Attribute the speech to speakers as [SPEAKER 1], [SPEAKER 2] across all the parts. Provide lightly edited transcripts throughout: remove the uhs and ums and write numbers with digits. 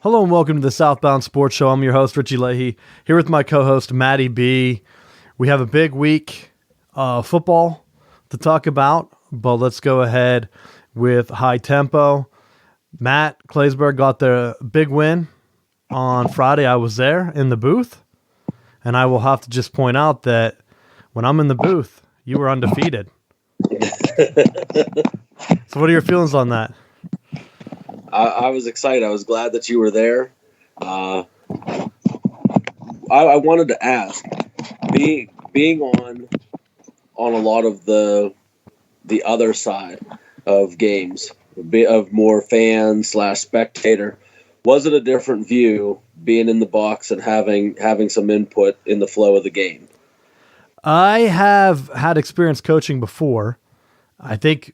[SPEAKER 1] Hello and welcome to the Southbound Sports Show. I'm your host, Richie Leahy, here with my co-host, Maddie B. We have a big week of football to talk about, but let's go ahead with high tempo. Matt Claysburg got the big win on Friday. I was there in the booth, and I will have to just point out that when I'm in the booth, you were undefeated. So what are your feelings on that?
[SPEAKER 2] I was excited. I was glad that you were there. I wanted to ask, being on a lot of the other side of games, of more fans / spectator, was it a different view being in the box and having some input in the flow of the game?
[SPEAKER 1] I have had experience coaching before. I think,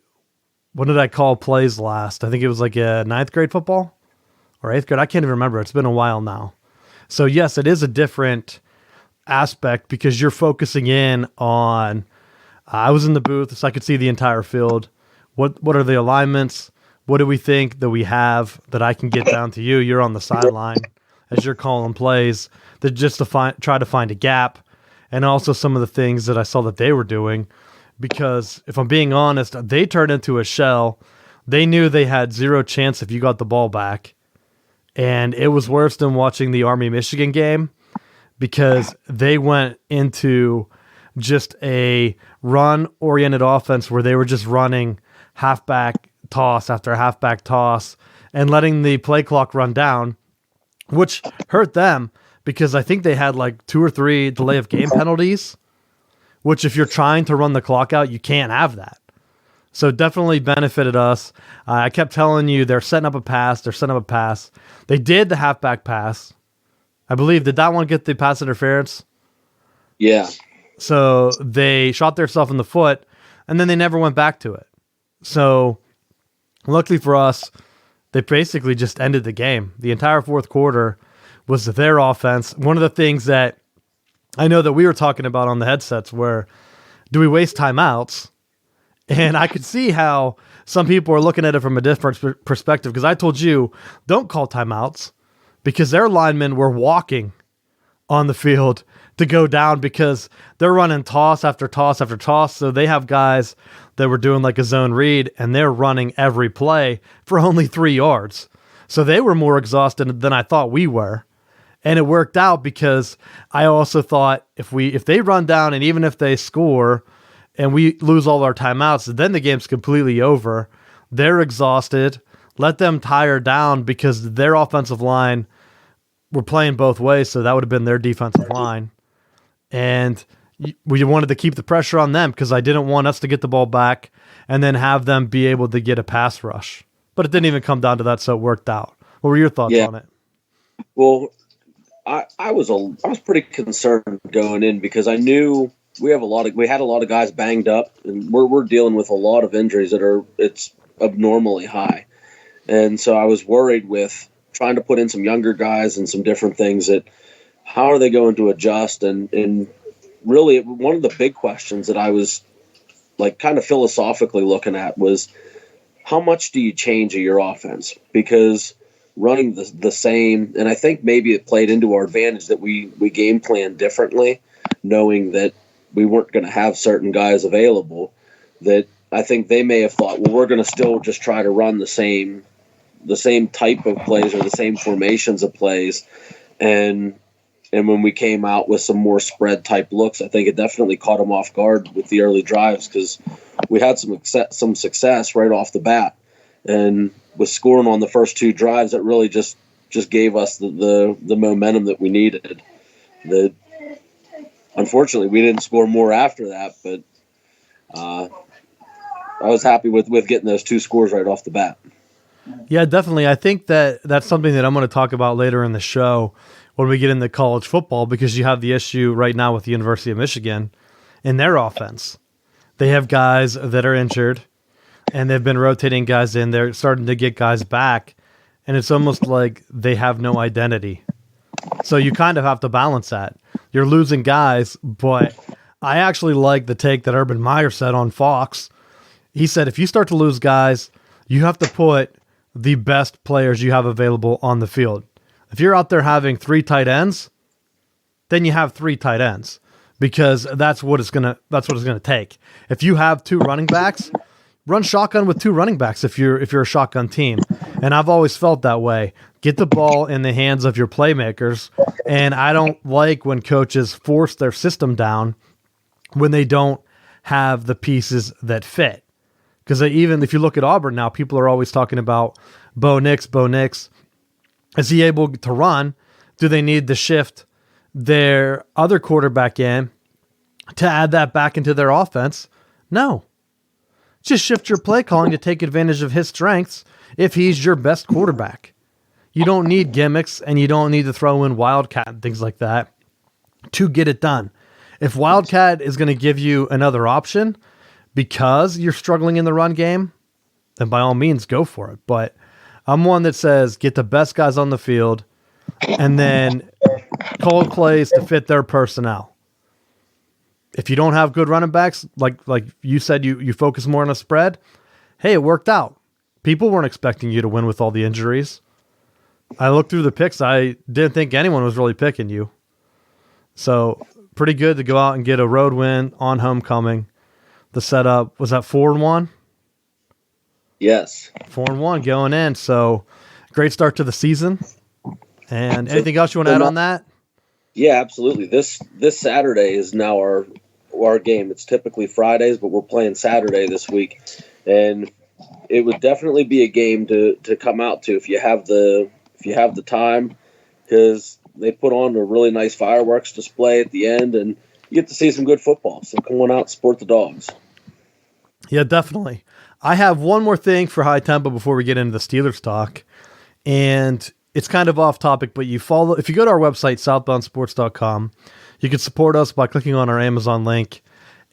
[SPEAKER 1] what did I call plays last? I think it was like a 9th grade football or 8th grade. I can't even remember. It's been a while now. So yes, it is a different aspect because you're focusing in on, I was in the booth so I could see the entire field. What are the alignments? What do we think that we have that I can get down to you? You're on the sideline as you're calling plays that just to try to find a gap. And also some of the things that I saw that they were doing. Because if I'm being honest, they turned into a shell. They knew they had zero chance if you got the ball back. And it was worse than watching the Army-Michigan game because they went into just a run-oriented offense where they were just running halfback toss after halfback toss and letting the play clock run down, which hurt them because I think they had like 2 or 3 delay of game penalties. Which if you're trying to run the clock out, you can't have that. So it definitely benefited us. I kept telling you they're setting up a pass. They did the halfback pass. I believe, did that one get the pass interference?
[SPEAKER 2] Yeah.
[SPEAKER 1] So they shot themselves in the foot, and then they never went back to it. So luckily for us, they basically just ended the game. The entire fourth quarter was their offense. One of the things that I know that we were talking about on the headsets where do we waste timeouts? And I could see how some people are looking at it from a different perspective because I told you, don't call timeouts because their linemen were walking on the field to go down because they're running toss after toss after toss. So they have guys that were doing like a zone read and they're running every play for only 3 yards. So they were more exhausted than I thought we were. And it worked out because I also thought if they run down and even if they score and we lose all our timeouts, then the game's completely over. They're exhausted. Let them tire down because their offensive line were playing both ways, so that would have been their defensive line. And we wanted to keep the pressure on them because I didn't want us to get the ball back and then have them be able to get a pass rush. But it didn't even come down to that, so it worked out. What were your thoughts on it?
[SPEAKER 2] Well, I was pretty concerned going in because I knew we had a lot of guys banged up and we're dealing with a lot of injuries it's abnormally high. And so I was worried with trying to put in some younger guys and some different things that how are they going to adjust and really one of the big questions that I was like kind of philosophically looking at was how much do you change of your offense? Because running the same, and I think maybe it played into our advantage that we game planned differently, knowing that we weren't going to have certain guys available, that I think they may have thought, well, we're going to still just try to run the same type of plays or the same formations of plays. And when we came out with some more spread type looks, I think it definitely caught them off guard with the early drives because we had some success right off the bat. And with scoring on the first 2 drives, that really just gave us the momentum that we needed. That unfortunately we didn't score more after that, but I was happy with getting those 2 scores right off the bat.
[SPEAKER 1] Yeah, definitely. I think that's something that I'm going to talk about later in the show when we get into college football because you have the issue right now with the University of Michigan in their offense. They have guys that are injured. And they've been rotating guys in. They're starting to get guys back. And it's almost like they have no identity. So you kind of have to balance that. You're losing guys, but I actually like the take that Urban Meyer said on Fox. He said, if you start to lose guys, you have to put the best players you have available on the field. If you're out there having 3 tight ends, then you have 3 tight ends because that's what it's gonna take. If you have 2 running backs, run shotgun with 2 running backs if you're a shotgun team. And I've always felt that way. Get the ball in the hands of your playmakers. And I don't like when coaches force their system down when they don't have the pieces that fit. Because even if you look at Auburn now, people are always talking about Bo Nix. Is he able to run? Do they need to shift their other quarterback in to add that back into their offense? No. Just shift your play calling to take advantage of his strengths if he's your best quarterback. You don't need gimmicks and you don't need to throw in Wildcat and things like that to get it done. If Wildcat is going to give you another option because you're struggling in the run game, then by all means go for it. But I'm one that says get the best guys on the field and then call plays to fit their personnel. If you don't have good running backs, like you said, you focus more on a spread. Hey, it worked out. People weren't expecting you to win with all the injuries. I looked through the picks. I didn't think anyone was really picking you. So pretty good to go out and get a road win on homecoming. The setup, was that 4-1?
[SPEAKER 2] Yes.
[SPEAKER 1] 4-1 going in. So great start to the season. And anything else you want to add on that?
[SPEAKER 2] Yeah, absolutely. This Saturday is now our game. It's typically Fridays, but we're playing Saturday this week. And it would definitely be a game to come out to if you have the time, because they put on a really nice fireworks display at the end, and you get to see some good football. So come on out and support the Dogs.
[SPEAKER 1] Yeah, definitely. I have one more thing for High Tempo before we get into the Steelers talk, and it's kind of off topic, but if you go to our website, southboundsports.com, you can support us by clicking on our Amazon link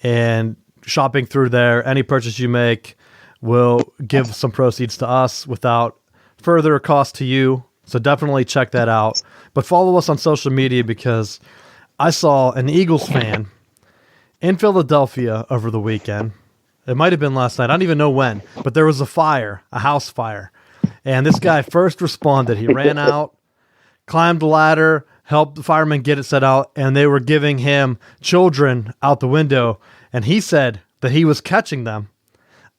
[SPEAKER 1] and shopping through there. Any purchase you make will give some proceeds to us without further cost to you. So definitely check that out. But follow us on social media because I saw an Eagles fan in Philadelphia over the weekend. It might have been last night. I don't even know when, but there was a house fire. And this guy first responded. He ran out, climbed the ladder, helped the firemen get it set out, and they were giving him children out the window. And he said that he was catching them,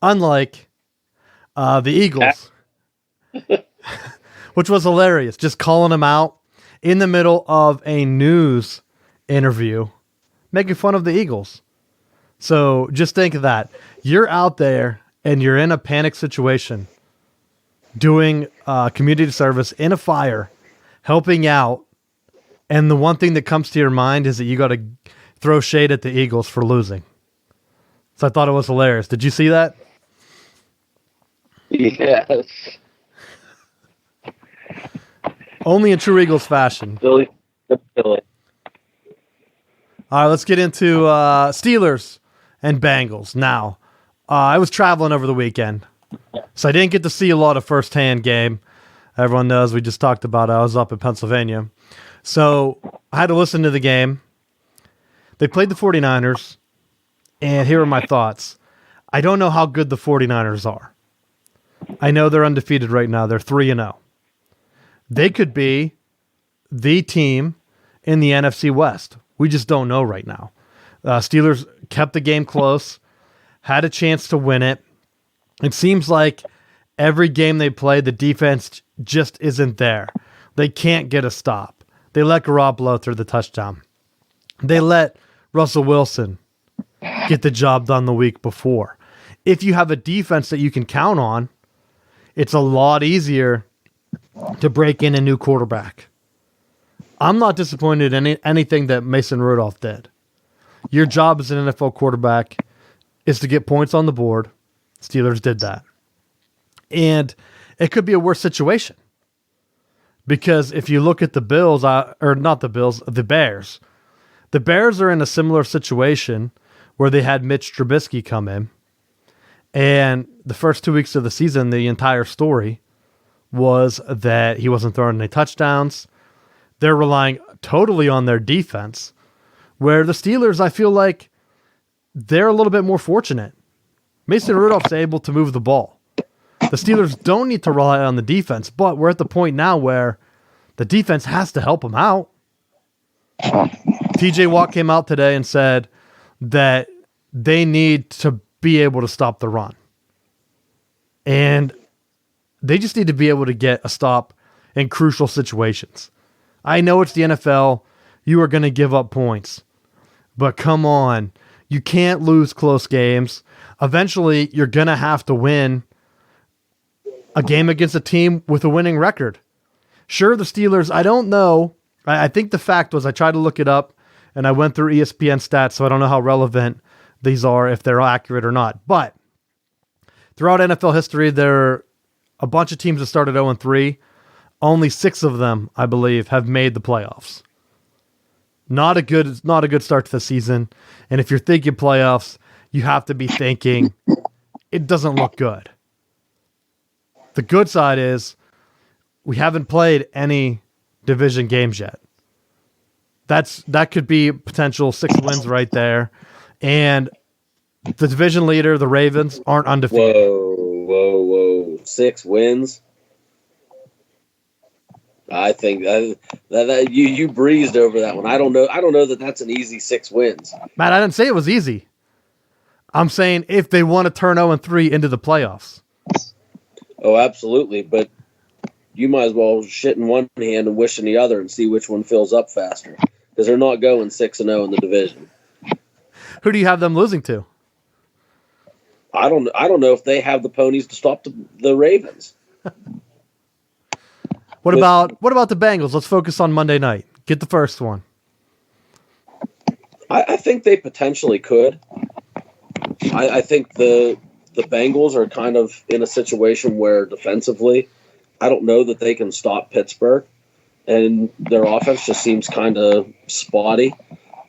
[SPEAKER 1] unlike the Eagles, which was hilarious. Just calling them out in the middle of a news interview, making fun of the Eagles. So just think of that. You're out there and you're in a panic situation, doing community service in a fire, helping out, and the one thing that comes to your mind is that you got to throw shade at the Eagles for losing. So I thought it was hilarious. Did you see that?
[SPEAKER 2] Yes.
[SPEAKER 1] Only in true Eagles fashion.
[SPEAKER 2] Billy.
[SPEAKER 1] All right, let's get into Steelers and Bengals. Now, I was traveling over the weekend, so I didn't get to see a lot of first-hand game. Everyone knows we just talked about it. I was up in Pennsylvania. So I had to listen to the game. They played the 49ers, and here are my thoughts. I don't know how good the 49ers are. I know they're undefeated right now. They're 3-0. They could be the team in the NFC West. We just don't know right now. Steelers kept the game close, had a chance to win it. It seems like every game they play, the defense just isn't there. They can't get a stop. They let Garoppolo through the touchdown. They let Russell Wilson get the job done the week before. If you have a defense that you can count on, it's a lot easier to break in a new quarterback. I'm not disappointed in anything that Mason Rudolph did. Your job as an NFL quarterback is to get points on the board. Steelers did that. And it could be a worse situation. Because if you look at the Bills, or not the Bills, the Bears. The Bears are in a similar situation where they had Mitch Trubisky come in. And the first 2 weeks of the season, the entire story was that he wasn't throwing any touchdowns. They're relying totally on their defense, where the Steelers, I feel like they're a little bit more fortunate. Mason Rudolph's able to move the ball. The Steelers don't need to rely on the defense, but we're at the point now where the defense has to help them out. TJ Watt came out today and said that they need to be able to stop the run. And they just need to be able to get a stop in crucial situations. I know it's the NFL. You are going to give up points. But come on. You can't lose close games. Eventually, you're going to have to win a game against a team with a winning record. Sure, the Steelers, I don't know. I think the fact was I tried to look it up, and I went through ESPN stats, so I don't know how relevant these are, if they're accurate or not. But throughout NFL history, there are a bunch of teams that started 0-3. Only 6 of them, I believe, have made the playoffs. Not a good start to the season. And if you're thinking playoffs, you have to be thinking it doesn't look good. The good side is we haven't played any division games yet. That could be potential 6 wins right there. And the division leader, the Ravens, aren't undefeated.
[SPEAKER 2] Whoa. 6 wins? I think that you breezed over that one. I don't know that that's an easy 6 wins.
[SPEAKER 1] Matt, I didn't say it was easy. I'm saying if they want to turn 0-3 into the playoffs.
[SPEAKER 2] Oh, absolutely. But you might as well shit in one hand and wish in the other and see which one fills up faster. Because they're not going 6-0 in the division.
[SPEAKER 1] Who do you have them losing to?
[SPEAKER 2] I don't know if they have the ponies to stop the Ravens.
[SPEAKER 1] What about the Bengals? Let's focus on Monday night. Get the first one.
[SPEAKER 2] I think they potentially could. I think the Bengals are kind of in a situation where defensively, I don't know that they can stop Pittsburgh, and their offense just seems kind of spotty.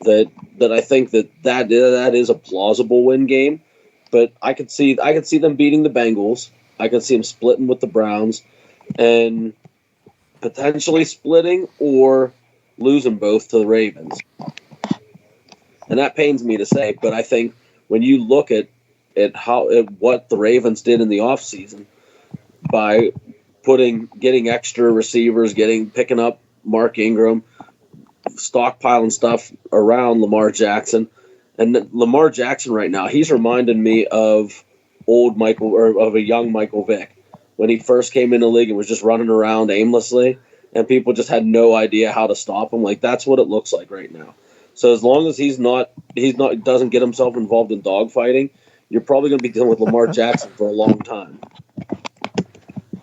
[SPEAKER 2] That I think that is a plausible win game, but I could see them beating the Bengals. I could see them splitting with the Browns, and potentially splitting or losing both to the Ravens. And that pains me to say, but I think when you look at what the Ravens did in the offseason by getting extra receivers, picking up Mark Ingram, stockpiling stuff around Lamar Jackson. And Lamar Jackson right now, he's reminding me of of a young Michael Vick. When he first came in the league and was just running around aimlessly and people just had no idea how to stop him. Like, that's what it looks like right now. So as long as he doesn't get himself involved in dogfighting, you're probably going to be dealing with Lamar Jackson for a long time.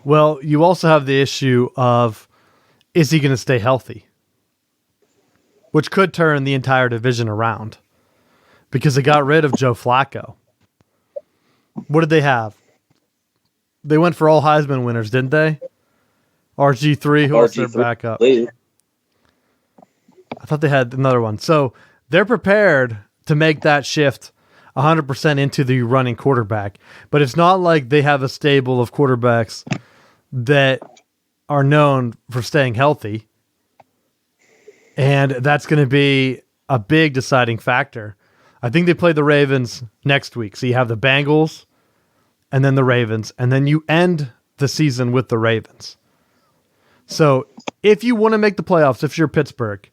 [SPEAKER 1] Well, you also have the issue of, is he going to stay healthy? Which could turn the entire division around because they got rid of Joe Flacco. What did they have? They went for all Heisman winners, didn't they? RG3, who else their backup? I thought they had another one. So they're prepared to make that shift 100% into the running quarterback. But it's not like they have a stable of quarterbacks that are known for staying healthy. And that's going to be a big deciding factor. I think they play the Ravens next week. So you have the Bengals and then the Ravens, and then you end the season with the Ravens. So if you want to make the playoffs, if you're Pittsburgh,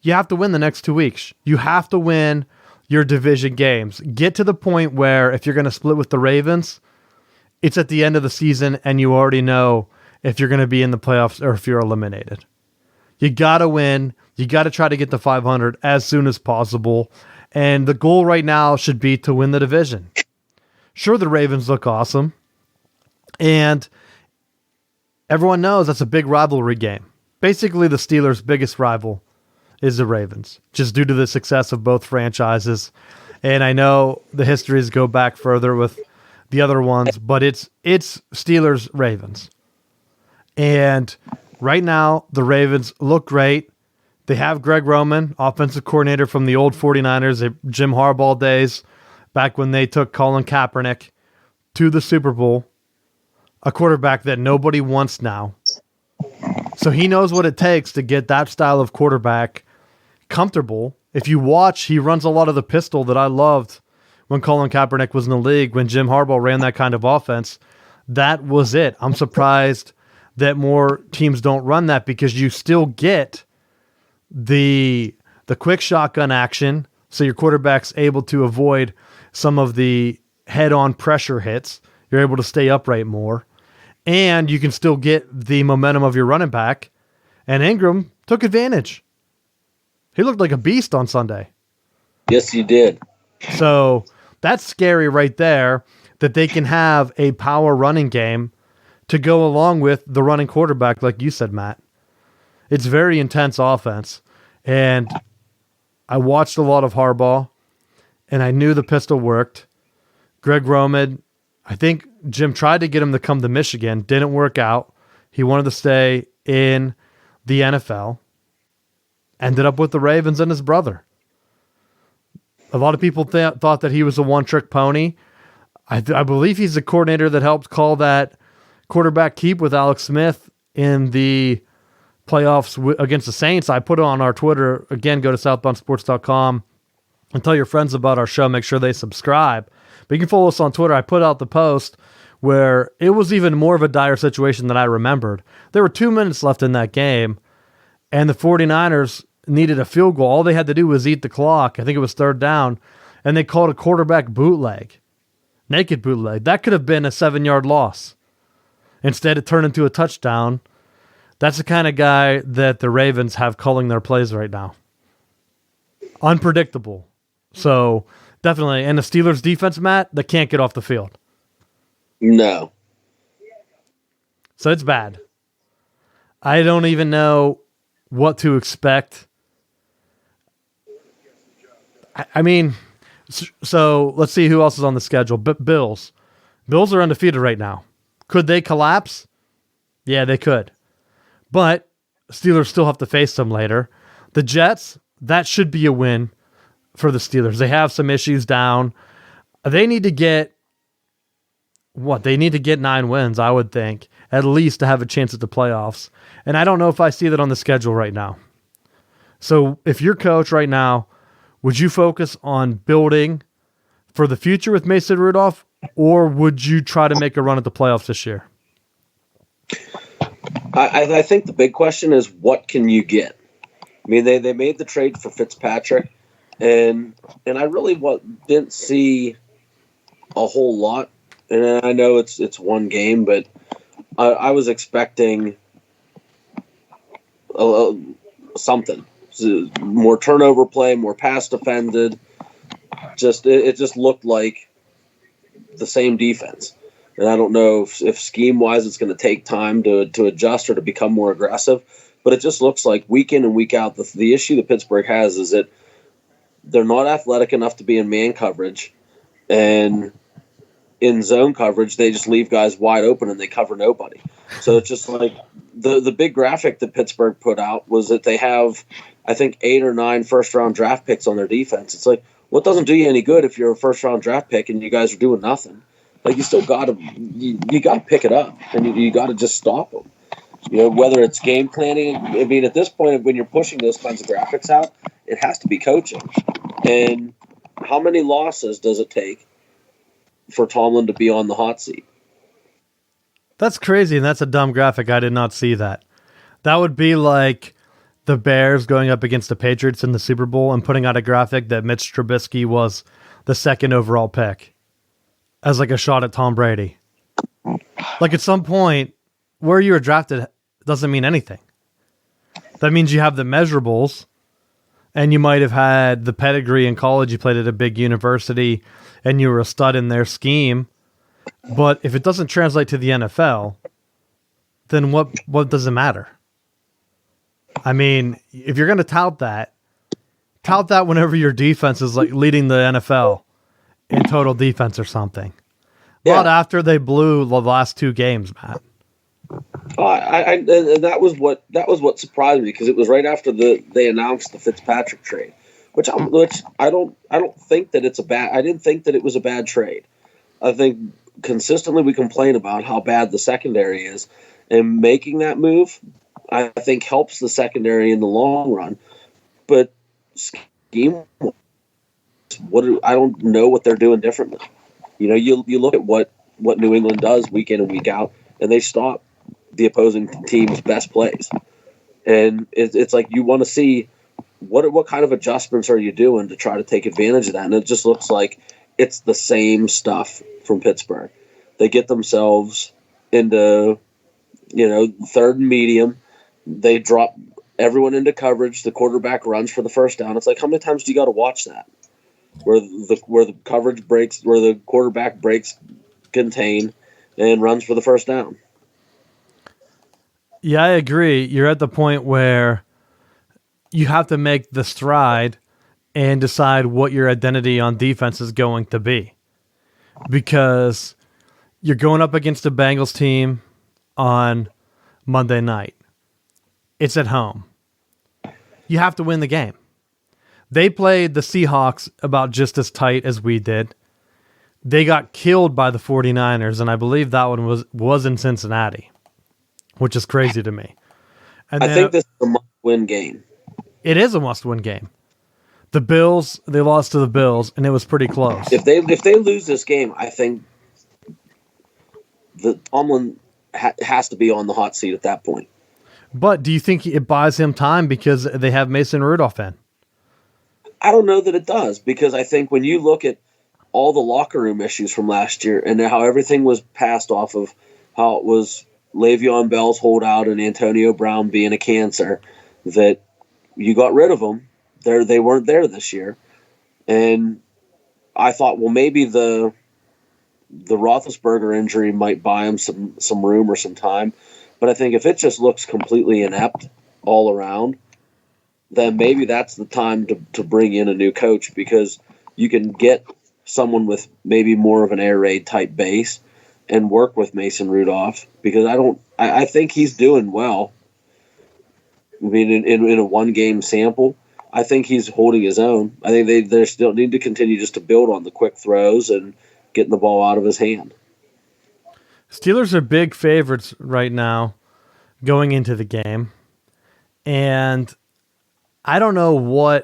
[SPEAKER 1] you have to win the next 2 weeks. You have to win your division games. Get to the point where if you're going to split with the Ravens, it's at the end of the season and you already know if you're going to be in the playoffs or if you're eliminated. You got to win. You got to try to get to 500 as soon as possible. And the goal right now should be to win the division. Sure, the Ravens look awesome. And everyone knows that's a big rivalry game. Basically, the Steelers' biggest rival is the Ravens, just due to the success of both franchises. And I know the histories go back further with the other ones, but it's Steelers-Ravens. And right now, the Ravens look great. They have Greg Roman, offensive coordinator from the old 49ers, Jim Harbaugh days, back when they took Colin Kaepernick to the Super Bowl, a quarterback that nobody wants now. So he knows what it takes to get that style of quarterback comfortable. If you watch, he runs a lot of the pistol that I loved when Colin Kaepernick was in the league, when Jim Harbaugh ran that kind of offense. That was it. I'm surprised that more teams don't run that, because you still get the quick shotgun action, so your quarterback's able to avoid some of the head-on pressure hits. You're able to stay upright more, and you can still get the momentum of your running back. And Ingram took advantage. He looked like a beast on Sunday.
[SPEAKER 2] Yes, he did.
[SPEAKER 1] So that's scary right there, that they can have a power running game to go along with the running quarterback, like you said, Matt. It's very intense offense. And I watched a lot of Harbaugh, and I knew the pistol worked. Greg Roman, I think Jim tried to get him to come to Michigan. Didn't work out. He wanted to stay in the NFL. Ended up with the Ravens and his brother. A lot of people thought that he was a one-trick pony. I believe he's the coordinator that helped call that quarterback keep with Alex Smith in the playoffs against the Saints. I put it on our Twitter. Again, go to southboundsports.com and tell your friends about our show. Make sure they subscribe. But you can follow us on Twitter. I put out the post where it was even more of a dire situation than I remembered. There were 2 minutes left in that game, and the 49ers needed a field goal. All they had to do was eat the clock. I think it was third down, and they called a quarterback bootleg, naked bootleg. That could have been a 7-yard loss. Instead, it turned into a touchdown. That's the kind of guy that the Ravens have calling their plays right now. Unpredictable. So, definitely. And the Steelers defense, Matt, they can't get off the field.
[SPEAKER 2] No.
[SPEAKER 1] So, it's bad. I don't even know what to expect. I mean, so let's see who else is on the schedule. Bills. Bills are undefeated right now. Could they collapse? Yeah, they could. But Steelers still have to face them later. The Jets, that should be a win for the Steelers. They have some issues down. They need to get, They need to get 9 wins, I would think, at least to have a chance at the playoffs. And I don't know if I see that on the schedule right now. So if you're coach right now, would you focus on building for the future with Mason Rudolph, or would you try to make a run at the playoffs this year?
[SPEAKER 2] I think the big question is, what can you get? I mean, they made the trade for Fitzpatrick, and I really didn't see a whole lot. And I know it's one game, but I was expecting something. More turnover play, more pass defended. It just looked like the same defense. And I don't know if scheme-wise it's going to take time to adjust or to become more aggressive. But it just looks like week in and week out, the issue that Pittsburgh has is that they're not athletic enough to be in man coverage. And in zone coverage, they just leave guys wide open and they cover nobody. So it's just like the big graphic that Pittsburgh put out was that they have, I think, 8 or 9 first-round draft picks on their defense. It's like, well, it doesn't do you any good if you're a first-round draft pick and you guys are doing nothing. Like, you still got to you got to pick it up, and you got to just stop them. You know, whether it's game planning. I mean, at this point, when you're pushing those kinds of graphics out, it has to be coaching. And how many losses does it take for Tomlin to be on the hot seat?
[SPEAKER 1] That's crazy, and that's a dumb graphic. I did not see that. That would be like the Bears going up against the Patriots in the Super Bowl and putting out a graphic that Mitch Trubisky was the 2nd overall pick as like a shot at Tom Brady. Like, at some point, where you were drafted doesn't mean anything. That means you have the measurables, and you might have had the pedigree in college. You played at a big university, and you were a stud in their scheme. But if it doesn't translate to the NFL, then what does it matter? I mean, if you're going to tout that whenever your defense is like leading the NFL in total defense or something. Yeah. Not after they blew the last 2 games, Matt.
[SPEAKER 2] And that was what surprised me, because it was right after they announced the Fitzpatrick trade, which I don't think that it's a bad. I didn't think that it was a bad trade. I think consistently we complain about how bad the secondary is, and making that move, I think, helps the secondary in the long run. But scheme, I don't know what they're doing differently. You know, you look at what New England does week in and week out, and they stop the opposing team's best plays. And it's like you want to see what kind of adjustments are you doing to try to take advantage of that. And it just looks like it's the same stuff from Pittsburgh. They get themselves into, third and medium. They drop everyone into coverage. The quarterback runs for the first down. It's like, how many times do you got to watch that? Where the coverage breaks, where the quarterback breaks contain and runs for the first down.
[SPEAKER 1] Yeah, I agree. You're at the point where you have to make the stride and decide what your identity on defense is going to be. Because you're going up against a Bengals team on Monday night. It's at home. You have to win the game. They played the Seahawks about just as tight as we did. They got killed by the 49ers, and I believe that one was in Cincinnati, which is crazy to me. And
[SPEAKER 2] I think this is a must-win game.
[SPEAKER 1] It is a must-win game. The Bills, they lost to the Bills, and it was pretty close.
[SPEAKER 2] If they lose this game, I think the Tomlin has to be on the hot seat at that point.
[SPEAKER 1] But do you think it buys him time because they have Mason Rudolph in?
[SPEAKER 2] I don't know that it does, because I think when you look at all the locker room issues from last year and how everything was passed off of how it was Le'Veon Bell's holdout and Antonio Brown being a cancer, that you got rid of them. They weren't there this year. And I thought, well, maybe the Roethlisberger injury might buy him some room or some time. But I think if it just looks completely inept all around, then maybe that's the time to bring in a new coach, because you can get someone with maybe more of an air raid type base and work with Mason Rudolph, because I think he's doing well. I mean, in a one-game sample, I think he's holding his own. I think they still need to continue just to build on the quick throws and getting the ball out of his hand.
[SPEAKER 1] Steelers are big favorites right now going into the game. And I don't know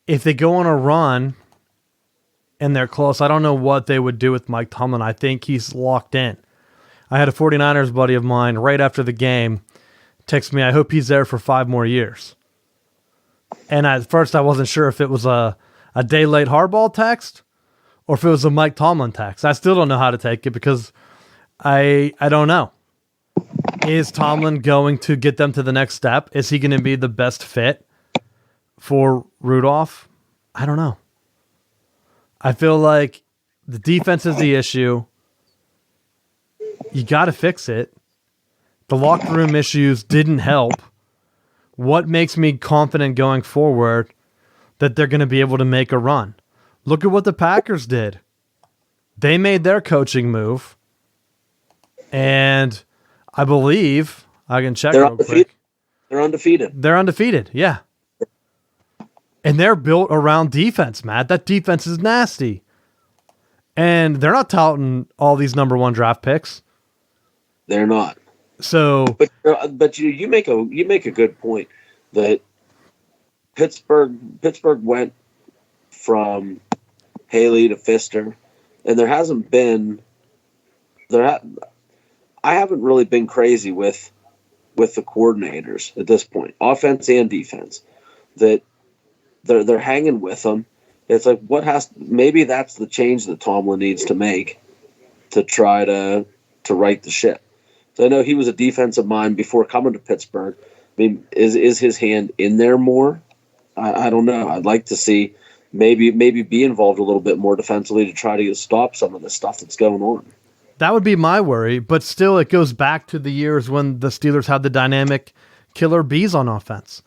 [SPEAKER 1] if they go on a run and they're close, I don't know what they would do with Mike Tomlin. I think he's locked in. I had a 49ers buddy of mine right after the game text me, I hope he's there for 5 more years. And at first I wasn't sure if it was a day late hardball text or if it was a Mike Tomlin text. I still don't know how to take it because I don't know. Is Tomlin going to get them to the next step? Is he going to be the best fit for Rudolph? I don't know. I feel like the defense is the issue. You got to fix it. The locker room issues didn't help. What makes me confident going forward that they're going to be able to make a run? Look at what the Packers did. They made their coaching move. And I believe, I can check real quick.
[SPEAKER 2] They're undefeated.
[SPEAKER 1] They're undefeated, yeah. And they're built around defense, Matt. That defense is nasty. And they're not touting all these number 1 draft picks.
[SPEAKER 2] They're not.
[SPEAKER 1] So,
[SPEAKER 2] but you make a good point that Pittsburgh went from Haley to Pfister, and there hasn't been I haven't really been crazy with the coordinators at this point, offense and defense, that they're hanging with them. It's like maybe that's the change that Tomlin needs to make to try to right the ship. So I know he was a defensive mind before coming to Pittsburgh. I mean, is his hand in there more? I don't know. I'd like to see maybe be involved a little bit more defensively to try to stop some of the stuff that's going on.
[SPEAKER 1] That would be my worry, but still it goes back to the years when the Steelers had the dynamic killer bees on offense.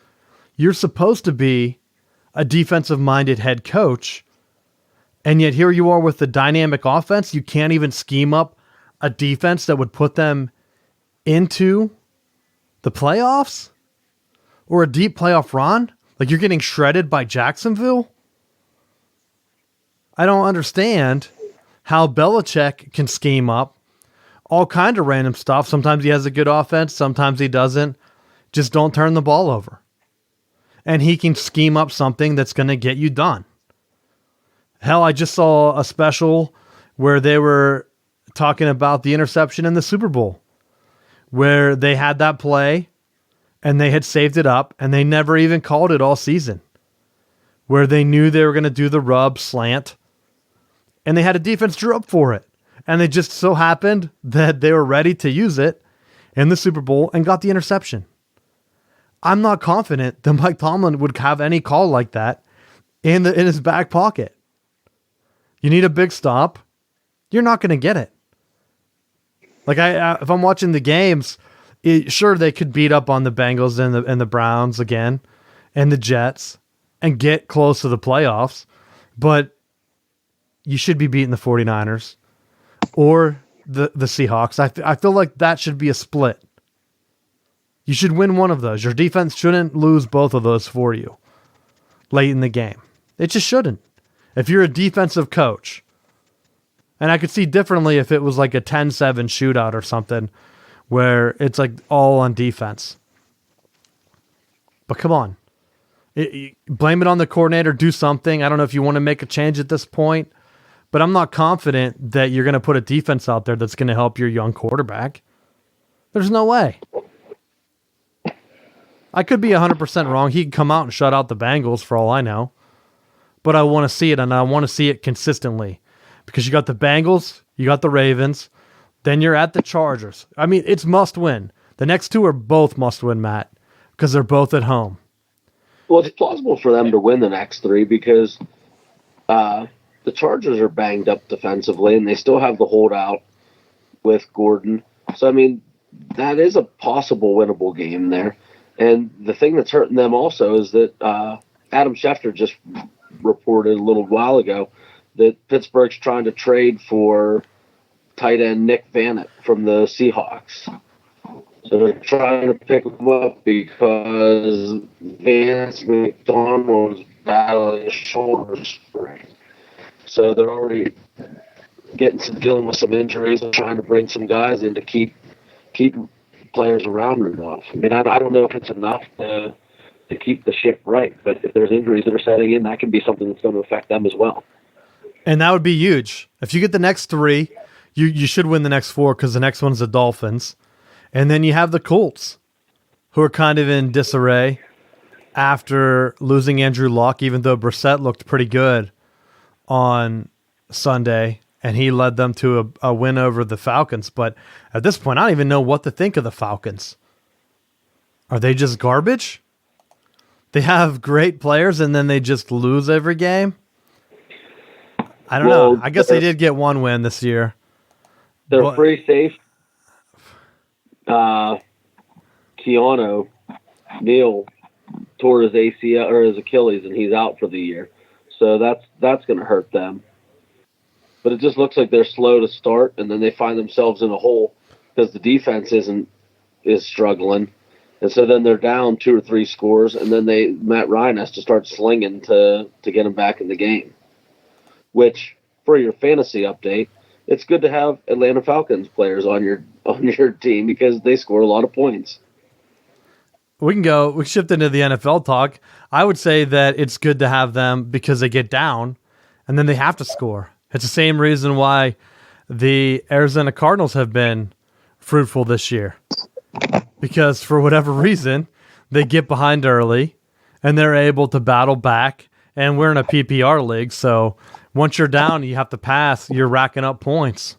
[SPEAKER 1] You're supposed to be a defensive-minded head coach, and yet here you are with the dynamic offense. You can't even scheme up a defense that would put them into the playoffs or a deep playoff run. Like you're getting shredded by Jacksonville. I don't understand how Belichick can scheme up all kind of random stuff. Sometimes he has a good offense, sometimes he doesn't. Just don't turn the ball over. And he can scheme up something that's going to get you done. Hell, I just saw a special where they were talking about the interception in the Super Bowl, where they had that play and they had saved it up and they never even called it all season, where they knew they were going to do the rub slant and they had a defense drew up for it. And they just so happened that they were ready to use it in the Super Bowl and got the interception. I'm not confident that Mike Tomlin would have any call like that in his back pocket. You need a big stop. You're not going to get it. Like if I'm watching the games, sure they could beat up on the Bengals and the Browns again, and the Jets, and get close to the playoffs, but you should be beating the 49ers or the Seahawks. I feel like that should be a split. You should win one of those. Your defense shouldn't lose both of those for you late in the game. It just shouldn't. If you're a defensive coach, and I could see differently if it was like a 10-7 shootout or something where it's like all on defense. But come on. Blame it on the coordinator, do something. I don't know if you want to make a change at this point, but I'm not confident that you're going to put a defense out there that's going to help your young quarterback. There's no way. I could be 100% wrong. He could come out and shut out the Bengals for all I know. But I want to see it, and I want to see it consistently. Because you got the Bengals, you got the Ravens, then you're at the Chargers. I mean, it's must win. The next two are both must win, Matt, because they're both at home.
[SPEAKER 2] Well, it's plausible for them to win the next three because the Chargers are banged up defensively, and they still have the holdout with Gordon. So, I mean, that is a possible winnable game there. And the thing that's hurting them also is that Adam Schefter just reported a little while ago that Pittsburgh's trying to trade for tight end Nick Vannett from the Seahawks. So they're trying to pick him up because Vance McDonald was battling a shoulder sprain. So they're already dealing with some injuries and trying to bring some guys in to keep players around Rudolph. I mean, I don't know if it's enough to keep the ship right, but if there's injuries that are setting in, that can be something that's going to affect them as well.
[SPEAKER 1] And that would be huge. If you get the next three, you should win the next four because the next one's the Dolphins. And then you have the Colts, who are kind of in disarray after losing Andrew Luck, even though Brissett looked pretty good on Sunday, and he led them to a win over the Falcons. But at this point, I don't even know what to think of the Falcons. Are they just garbage? They have great players, and then they just lose every game? I don't know. I guess they did get one win this year.
[SPEAKER 2] They're pretty safe. Keanu Neal tore his ACL or his Achilles, and he's out for the year. So that's going to hurt them. But it just looks like they're slow to start, and then they find themselves in a hole because the defense is struggling, and so then they're down 2 or 3 scores, and then Matt Ryan has to start slinging to get them back in the game. Which, for your fantasy update, it's good to have Atlanta Falcons players on your team because they score a lot of points.
[SPEAKER 1] We can shift into the NFL talk. I would say that it's good to have them because they get down and then they have to score. It's the same reason why the Arizona Cardinals have been fruitful this year. Because for whatever reason, they get behind early and they're able to battle back. And we're in a PPR league, so once you're down, you have to pass. You're racking up points.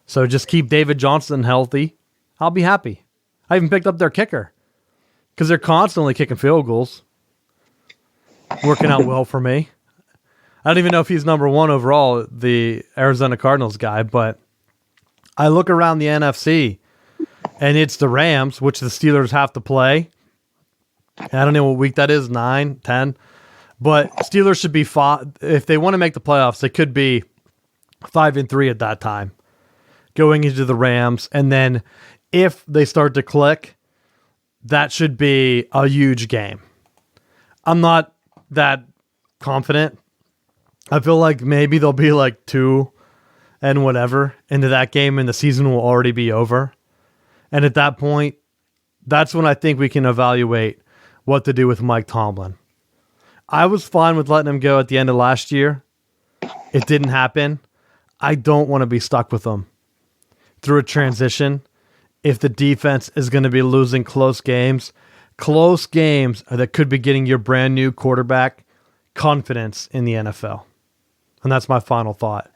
[SPEAKER 1] So just keep David Johnson healthy. I'll be happy. I even picked up their kicker because they're constantly kicking field goals. Working out well for me. I don't even know if he's number 1 overall, the Arizona Cardinals guy, but I look around the NFC, and it's the Rams, which the Steelers have to play. I don't know what week that is, 9, 10. But Steelers should be if they want to make the playoffs, they could be 5-3 at that time, going into the Rams. And then if they start to click, that should be a huge game. I'm not that confident. I feel like maybe they'll be like 2 and whatever into that game, and the season will already be over. And at that point, that's when I think we can evaluate what to do with Mike Tomlin. I was fine with letting him go at the end of last year. It didn't happen. I don't want to be stuck with him through a transition if the defense is going to be losing close games that could be getting your brand new quarterback confidence in the NFL. And that's my final thought.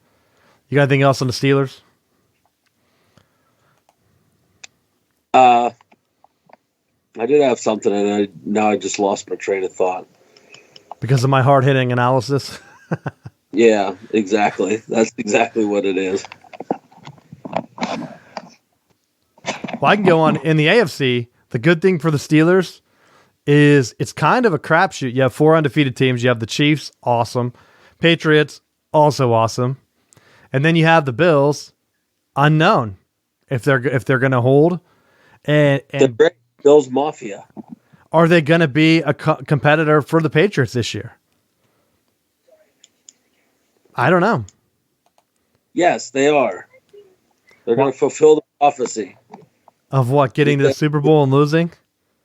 [SPEAKER 1] You got anything else on the Steelers?
[SPEAKER 2] I did have something, and now I just lost my train of thought.
[SPEAKER 1] Because of my hard-hitting analysis?
[SPEAKER 2] Yeah, exactly. That's exactly what it is.
[SPEAKER 1] Well, I can go on. In the AFC, the good thing for the Steelers is it's kind of a crapshoot. You have 4 undefeated teams. You have the Chiefs, awesome. Patriots, also awesome. And then you have the Bills, unknown if they're going to hold. And
[SPEAKER 2] the great Bills Mafia.
[SPEAKER 1] Are they going to be a competitor for the Patriots this year? I don't know.
[SPEAKER 2] Yes, they are. They're going to fulfill the prophecy.
[SPEAKER 1] Of what? Getting to the Super Bowl and losing?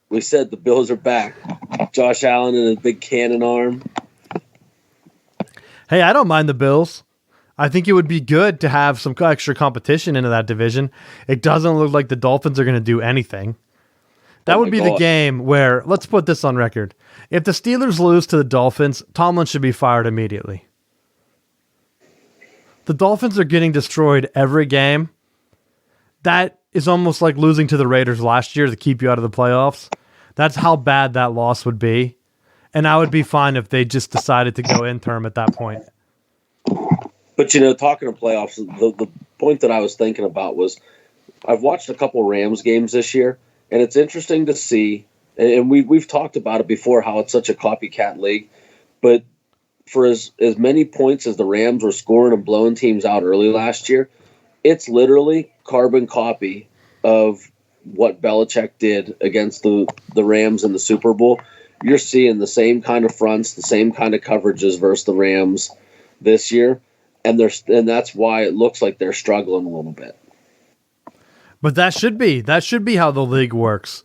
[SPEAKER 2] We said the Bills are back. Josh Allen and his big cannon arm.
[SPEAKER 1] Hey, I don't mind the Bills. I think it would be good to have some extra competition into that division. It doesn't look like the Dolphins are going to do anything. That would be the game where, let's put this on record. If the Steelers lose to the Dolphins, Tomlin should be fired immediately. The Dolphins are getting destroyed every game. That is almost like losing to the Raiders last year to keep you out of the playoffs. That's how bad that loss would be. And I would be fine if they just decided to go interim at that point.
[SPEAKER 2] But, talking of playoffs, the point that I was thinking about was I've watched a couple Rams games this year, and it's interesting to see, and we've talked about it before, how it's such a copycat league. But for as many points as the Rams were scoring and blowing teams out early last year, it's literally carbon copy of what Belichick did against the Rams in the Super Bowl. You're seeing the same kind of fronts, the same kind of coverages versus the Rams this year, and that's why it looks like they're struggling a little bit.
[SPEAKER 1] But that should be how the league works.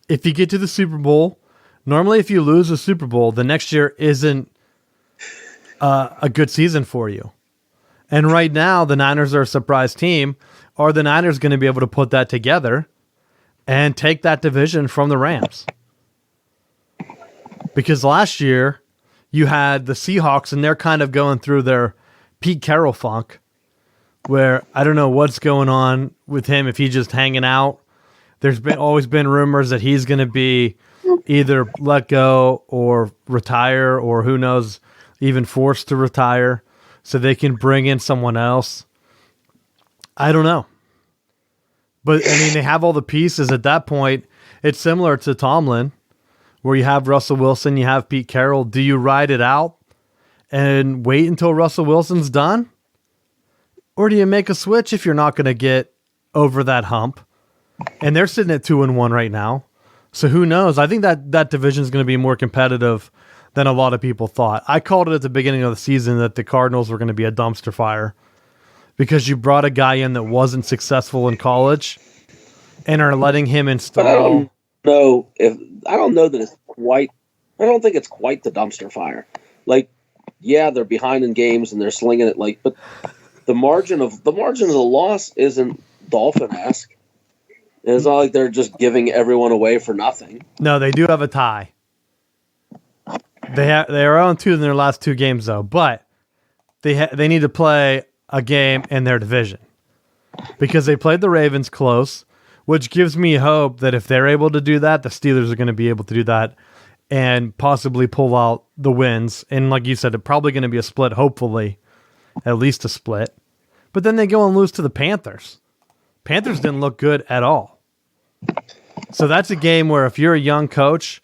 [SPEAKER 1] If you get to the Super Bowl, normally if you lose a Super Bowl, the next year isn't a good season for you. And right now, the Niners are a surprise team. Are the Niners going to be able to put that together and take that division from the Rams? Because last year, you had the Seahawks, and they're kind of going through their Pete Carroll funk, where I don't know what's going on with him, if he's just hanging out. There's always been rumors that he's going to be either let go or retire, or who knows, even forced to retire so they can bring in someone else. I don't know. But, they have all the pieces at that point. It's similar to Tomlin, where you have Russell Wilson, you have Pete Carroll. Do you ride it out and wait until Russell Wilson's done? Or do you make a switch if you're not going to get over that hump? And they're sitting at 2-1 right now. So who knows? I think that division is going to be more competitive than a lot of people thought. I called it at the beginning of the season that the Cardinals were going to be a dumpster fire because you brought a guy in that wasn't successful in college and are letting him install.
[SPEAKER 2] But I don't know that it's quite. I don't think it's quite the dumpster fire. Like, yeah, they're behind in games and they're slinging it but the margin of the loss isn't Dolphin-esque. It's not like they're just giving everyone away for nothing.
[SPEAKER 1] No, they do have a tie. They are 0-2 in their last 2 games though, but they need to play a game in their division because they played the Ravens close, which gives me hope that if they're able to do that, the Steelers are going to be able to do that and possibly pull out the wins. And like you said, it's probably going to be a split, hopefully, at least a split. But then they go and lose to the Panthers. Panthers didn't look good at all. So that's a game where if you're a young coach,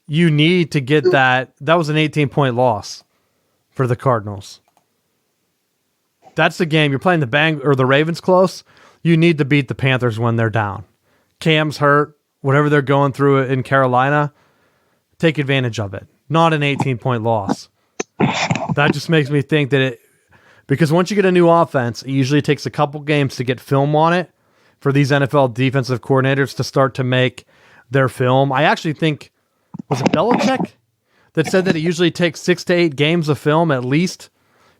[SPEAKER 1] you need to get that. That was an 18-point loss for the Cardinals. That's the game. You're playing the Ravens close. You need to beat the Panthers when they're down. Cam's hurt. Whatever they're going through in Carolina, take advantage of it. Not an 18-point loss. That just makes me think that because once you get a new offense, it usually takes a couple games to get film on it for these NFL defensive coordinators to start to make their film. I actually think, was it Belichick that said that it usually takes 6 to 8 games of film at least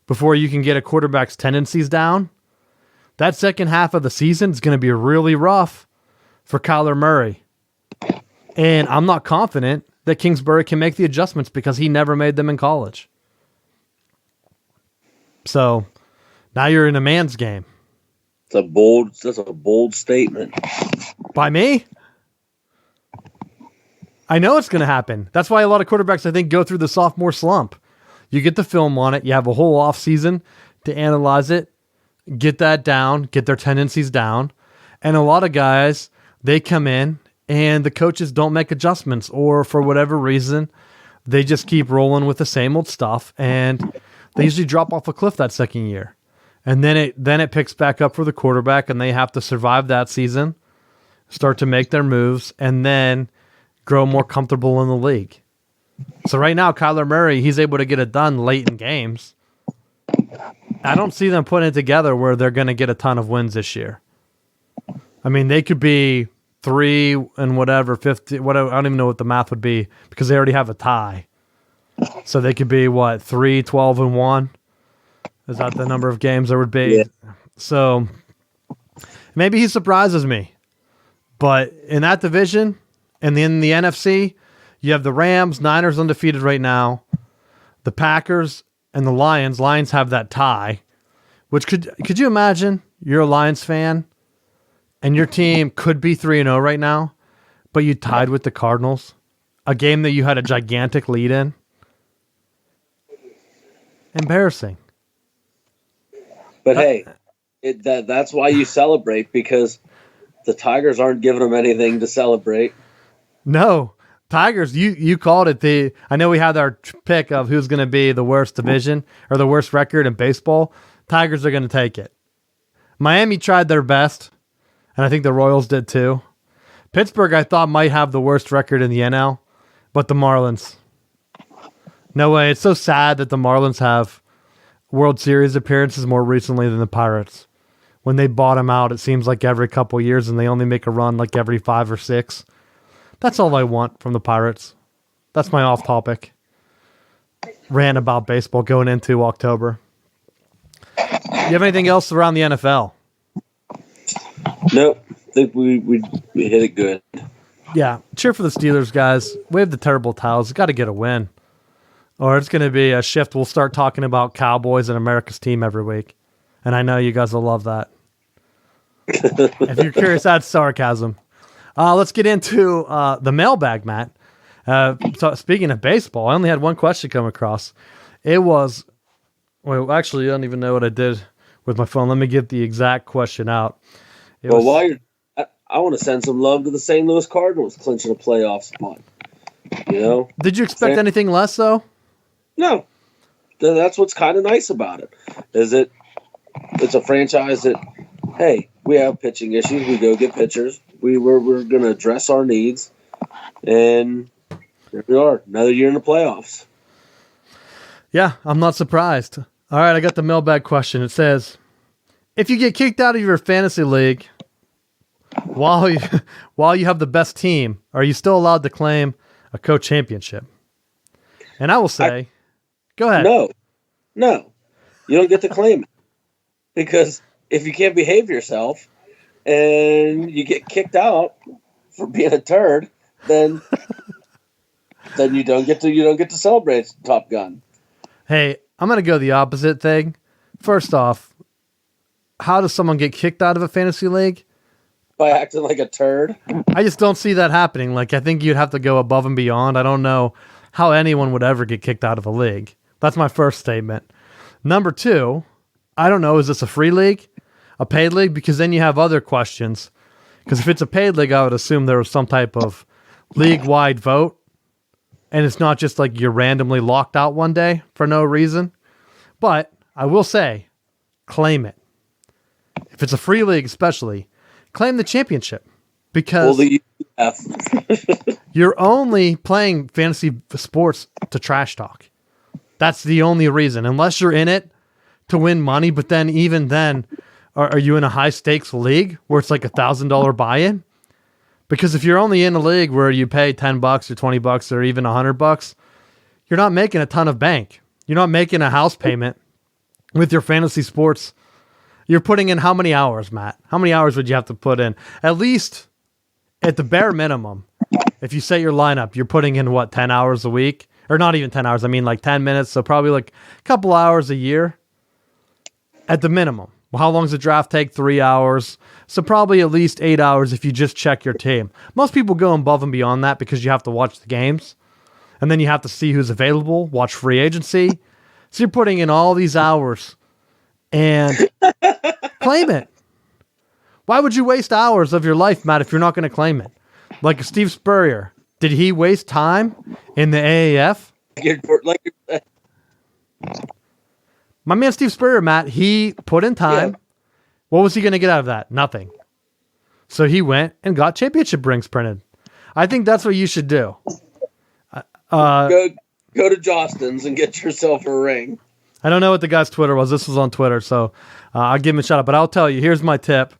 [SPEAKER 1] before you can get a quarterback's tendencies down? That second half of the season is going to be really rough for Kyler Murray. And I'm not confident that Kingsbury can make the adjustments because he never made them in college. So now you're in a man's game.
[SPEAKER 2] That's a bold statement.
[SPEAKER 1] By me? I know it's going to happen. That's why a lot of quarterbacks, I think, go through the sophomore slump. You get the film on it. You have a whole off season to analyze it, get that down, get their tendencies down. And a lot of guys, they come in and the coaches don't make adjustments, or for whatever reason, they just keep rolling with the same old stuff, and they usually drop off a cliff that second year. And then it picks back up for the quarterback, and they have to survive that season, start to make their moves, and then grow more comfortable in the league. So right now, Kyler Murray, he's able to get it done late in games. I don't see them putting it together where they're going to get a ton of wins this year. I mean, they could be 3 and whatever, 50, whatever. I don't even know what the math would be because they already have a tie. So they could be, 3, 12 and 1? Is that the number of games there would be? Yeah. So maybe he surprises me. But in that division, and in the NFC, you have the Rams, Niners undefeated right now, the Packers, and the Lions. Lions have that tie. Which could you imagine you're a Lions fan and your team could be 3-0 right now, but you tied with the Cardinals, a game that you had a gigantic lead in? Embarrassing.
[SPEAKER 2] But hey, that's why you celebrate, because the Tigers aren't giving them anything to celebrate.
[SPEAKER 1] No. Tigers, you called it. I know we had our pick of who's going to be the worst division or the worst record in baseball. Tigers are going to take it. Miami tried their best, and I think the Royals did too. Pittsburgh, I thought, might have the worst record in the NL, but the Marlins. No way. It's so sad that the Marlins have World Series appearances more recently than the Pirates. When they bottom out, it seems like every couple years, and they only make a run like every 5 or 6. That's all I want from the Pirates. That's my off-topic rant about baseball going into October. You have anything else around the NFL?
[SPEAKER 2] Nope. I think we hit it good.
[SPEAKER 1] Yeah. Cheer for the Steelers, guys. Wave the terrible towels. Got to get a win. Or it's going to be a shift. We'll start talking about Cowboys and America's team every week. And I know you guys will love that. If you're curious, that's sarcasm. Let's get into the mailbag, Matt. So speaking of baseball, I only had one question come across. It was, well, actually, I don't even know what I did with my phone. Let me get the exact question out.
[SPEAKER 2] While you're, I want to send some love to the St. Louis Cardinals clinching a playoff spot. You know?
[SPEAKER 1] Did you expect anything less, though?
[SPEAKER 2] No. That's what's kind of nice about it. It's a franchise that, hey, we have pitching issues. We go get pitchers. We're going to address our needs. And here we are, another year in the playoffs.
[SPEAKER 1] Yeah, I'm not surprised. All right, I got the mailbag question. It says, if you get kicked out of your fantasy league while you have the best team, are you still allowed to claim a co-championship? And I will say, go ahead.
[SPEAKER 2] No, you don't get to claim it. Because if you can't behave yourself and you get kicked out for being a turd, then you don't get to celebrate Top Gun.
[SPEAKER 1] Hey, I'm going to go the opposite thing. First off, how does someone get kicked out of a fantasy league?
[SPEAKER 2] By acting like a turd.
[SPEAKER 1] I just don't see that happening. Like, I think you'd have to go above and beyond. I don't know how anyone would ever get kicked out of a league. That's my first statement. Number 2, I don't know, is this a free league? A paid league? Because then you have other questions. Because if it's a paid league, I would assume there was some type of league-wide vote. And it's not just like you're randomly locked out one day for no reason. But I will say, claim it. If it's a free league especially, claim the championship. Because you're only playing fantasy sports to trash talk. That's the only reason. Unless you're in it to win money, but then even then, are you in a high-stakes league where it's like $1,000 buy-in? Because if you're only in a league where you pay $10 or $20 or even $100, you're not making a ton of bank. You're not making a house payment with your fantasy sports. You're putting in how many hours, Matt? How many hours would you have to put in? At least at the bare minimum, if you set your lineup, you're putting in, 10 hours a week? Or not even 10 hours. I mean, like 10 minutes. So probably like a couple hours a year at the minimum. Well, how long does the draft take? 3 hours. So probably at least 8 hours if you just check your team. Most people go above and beyond that because you have to watch the games. And then you have to see who's available, watch free agency. So you're putting in all these hours and claim it. Why would you waste hours of your life, Matt, if you're not going to claim it? Like Steve Spurrier. Did he waste time in the AAF? My man Steve Spurrier, Matt, he put in time. Yeah. What was he going to get out of that? Nothing. So he went and got championship rings printed. I think that's what you should do.
[SPEAKER 2] Go to Jostens and get yourself a ring.
[SPEAKER 1] I don't know what the guy's Twitter was. This was on Twitter, so I'll give him a shout out. But I'll tell you, here's my tip.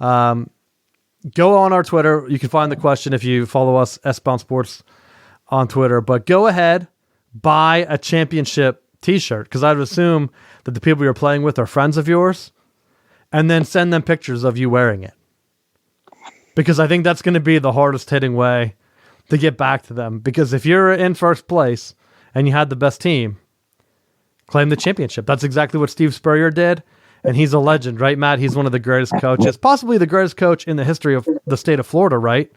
[SPEAKER 1] Go on our Twitter. You can find the question if you follow us, S-Bound Sports, on Twitter. But go ahead, buy a championship T-shirt, because I would assume that the people you're playing with are friends of yours, and then send them pictures of you wearing it. Because I think that's going to be the hardest hitting way to get back to them. Because if you're in first place and you had the best team, claim the championship. That's exactly what Steve Spurrier did. And he's a legend, right, Matt? He's one of the greatest coaches, possibly the greatest coach in the history of the state of Florida, right?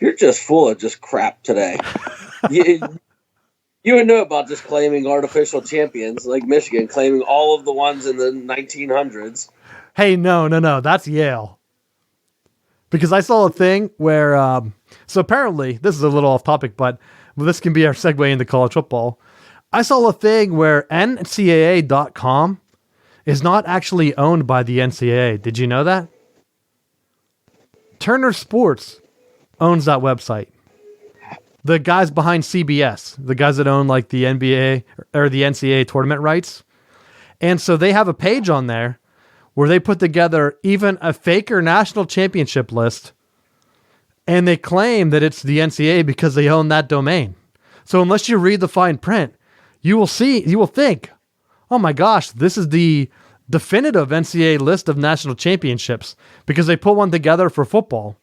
[SPEAKER 2] You're just full of just crap today. you would know about just claiming artificial champions, like Michigan, claiming all of the ones in the 1900s.
[SPEAKER 1] Hey, no. That's Yale. Because I saw a thing where, so apparently, this is a little off topic, but this can be our segue into college football. I saw a thing where NCAA.com is not actually owned by the NCAA. Did you know that? Turner Sports owns that website. The guys behind CBS, the guys that own like the NBA or the NCAA tournament rights. And so they have a page on there where they put together even a faker national championship list, and they claim that it's the NCAA because they own that domain. So unless you read the fine print, you will think, oh my gosh, this is the definitive NCAA list of national championships, because they put one together for football.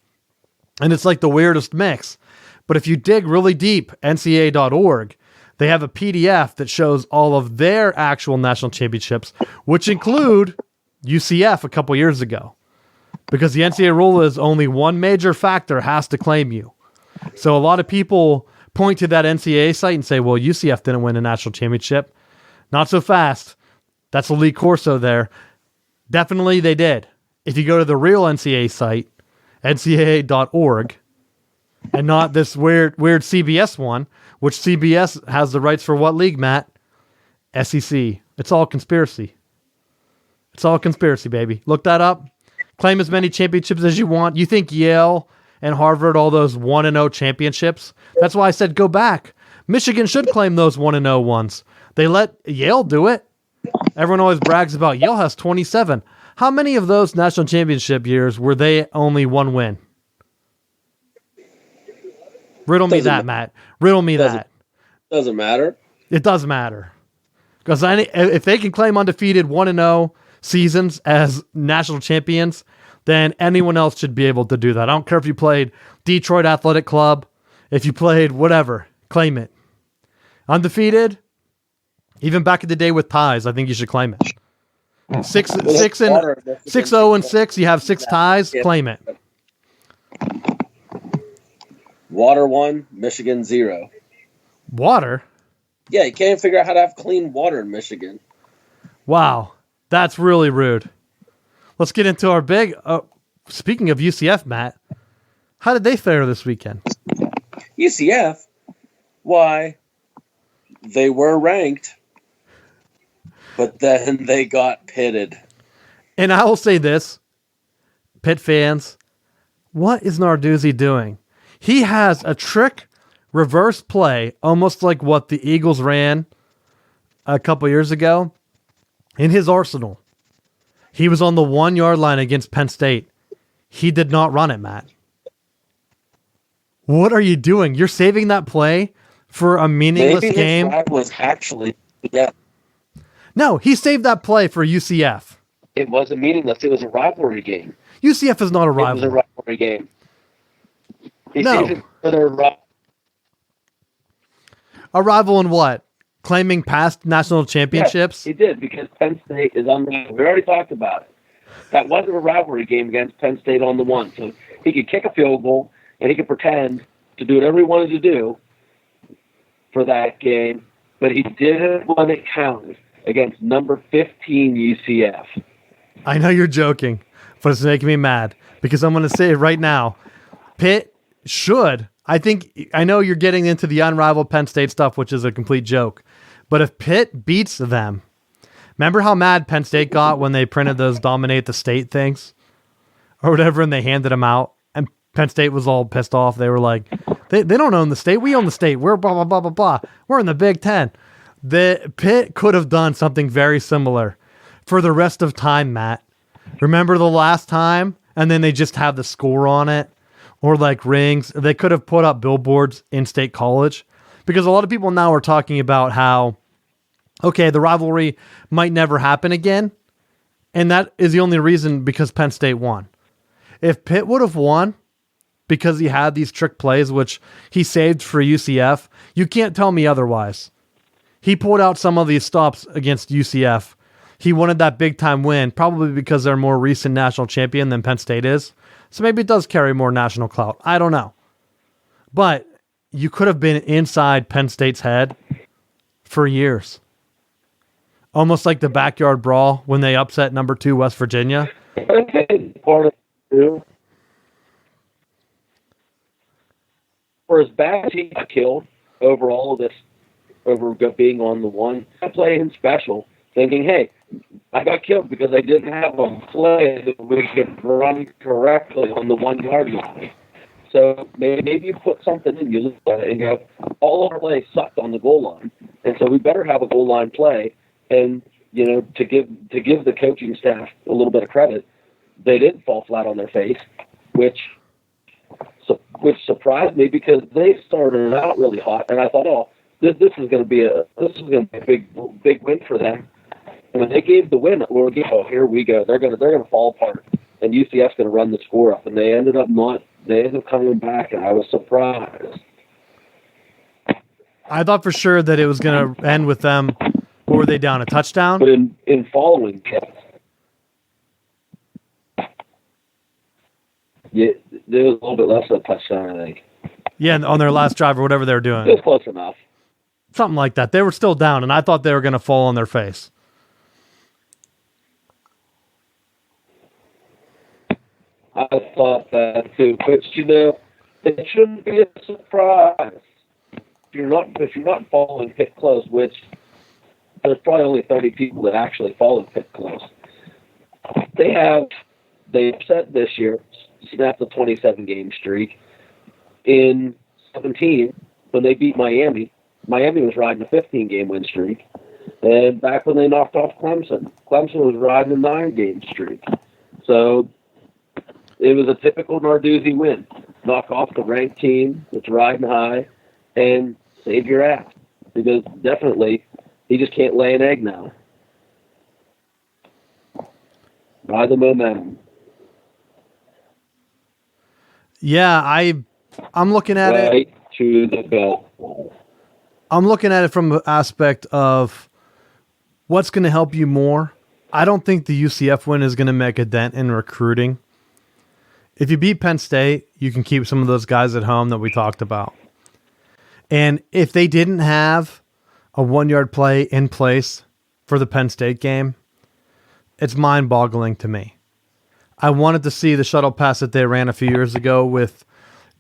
[SPEAKER 1] And it's like the weirdest mix. But if you dig really deep, NCAA.org, they have a PDF that shows all of their actual national championships, which include UCF a couple years ago. Because the NCAA rule is only one major factor has to claim you. So a lot of people point to that NCAA site and say, well, UCF didn't win a national championship. Not so fast. That's Lee Corso there. Definitely they did. If you go to the real NCAA site, NCAA.org, and not this weird CBS one, which CBS has the rights for what league, Matt? SEC. It's all conspiracy. It's all conspiracy, baby. Look that up. Claim as many championships as you want. You think Yale and Harvard, all those 1-0 championships? That's why I said go back. Michigan should claim those 1-0 ones. They let Yale do it. Everyone always brags about Yale has 27. How many of those national championship years were they only one win? Riddle me that, Matt. Riddle me that.
[SPEAKER 2] Doesn't matter.
[SPEAKER 1] It does matter. Because if they can claim undefeated 1-0 seasons as national champions, then anyone else should be able to do that. I don't care if you played Detroit Athletic Club, if you played whatever, claim it. Undefeated, even back in the day with ties, I think you should claim it. 6-0-6, you have 6 ties, claim it.
[SPEAKER 2] Water 1, Michigan 0.
[SPEAKER 1] Water?
[SPEAKER 2] Yeah, you can't figure out how to have clean water in Michigan.
[SPEAKER 1] Wow, that's really rude. Let's get into our big... speaking of UCF, Matt, how did they fare this weekend?
[SPEAKER 2] UCF? Why, they were ranked, but then they got pitted.
[SPEAKER 1] And I will say this, Pitt fans, what is Narduzzi doing? He has a trick reverse play, almost like what the Eagles ran a couple years ago, in his arsenal. He was on the 1-yard line against Penn State. He did not run it, Matt. What are you doing? You're saving that play for a meaningless game?
[SPEAKER 2] Maybe was actually, yeah.
[SPEAKER 1] No, he saved that play for UCF.
[SPEAKER 2] It wasn't meaningless. It was a rivalry game.
[SPEAKER 1] UCF is not a rival.
[SPEAKER 3] It was a rivalry game. He
[SPEAKER 1] No.
[SPEAKER 3] sees it for their
[SPEAKER 1] A rival in what? Claiming past national championships?
[SPEAKER 3] Yes, he did, because Penn State is unbelievable. We already talked about it. That wasn't a rivalry game against Penn State on the one. So he could kick a field goal, and he could pretend to do whatever he wanted to do for that game, but he didn't when it counted against number 15 UCF.
[SPEAKER 1] I know you're joking, but it's making me mad because I'm going to say it right now. Pitt should. I know you're getting into the unrivaled Penn State stuff, which is a complete joke. But if Pitt beats them, remember how mad Penn State got when they printed those dominate the state things or whatever, and they handed them out, and Penn State was all pissed off. They were like, they don't own the state. We own the state. We're blah, blah, blah, blah, blah. We're in the Big Ten. The Pitt could have done something very similar for the rest of time, Matt. Remember the last time? And then they just have the score on it or like rings. They could have put up billboards in State College because a lot of people now are talking about how, okay, the rivalry might never happen again. And that is the only reason because Penn State won. If Pitt would have won because he had these trick plays, which he saved for UCF, you can't tell me otherwise. He pulled out some of these stops against UCF. He wanted that big-time win, probably because they're a more recent national champion than Penn State is. So maybe it does carry more national clout. I don't know. But you could have been inside Penn State's head for years. Almost like the backyard brawl when they upset number 2 West Virginia.
[SPEAKER 3] Part of it, for as bad as he got killed over all of this, over being on the one, I play him special, thinking, hey, I got killed because I didn't have a play that we could run correctly on the 1 yard line. So maybe you put something in, you look at it and go, all of our plays sucked on the goal line, and so we better have a goal line play. And to give the coaching staff a little bit of credit, they didn't fall flat on their face, which surprised me because they started out really hot, and I thought, oh, this is going to be a big win for them. And when they gave the win, here we go. They're going to fall apart, and UCF's going to run the score up. And they ended up not. They ended up coming back, and I was surprised.
[SPEAKER 1] I thought for sure that it was going to end with them. Or were they down a touchdown?
[SPEAKER 3] But in following, yeah, there was a little bit less than a touchdown, I think.
[SPEAKER 1] Yeah, on their last drive or whatever they were doing.
[SPEAKER 3] It was close enough.
[SPEAKER 1] Something like that. They were still down, and I thought they were going to fall on their face.
[SPEAKER 3] I thought that too, but it shouldn't be a surprise if you're not following Pitt close, which there's probably only 30 people that actually follow Pitt close. They upset this year, snapped the 27-game streak. In 17, when they beat Miami was riding a 15-game win streak. And back when they knocked off Clemson was riding a 9-game streak. So it was a typical Narduzzi win. Knock off the ranked team that's riding high and save your ass. Because definitely he just can't lay an egg now. Ride the momentum.
[SPEAKER 1] Yeah, I'm looking at
[SPEAKER 3] right to the belt.
[SPEAKER 1] I'm looking at it from the aspect of what's going to help you more. I don't think the UCF win is going to make a dent in recruiting. If you beat Penn State, you can keep some of those guys at home that we talked about. And if they didn't have a 1-yard play in place for the Penn State game, it's mind-boggling to me. I wanted to see the shuttle pass that they ran a few years ago with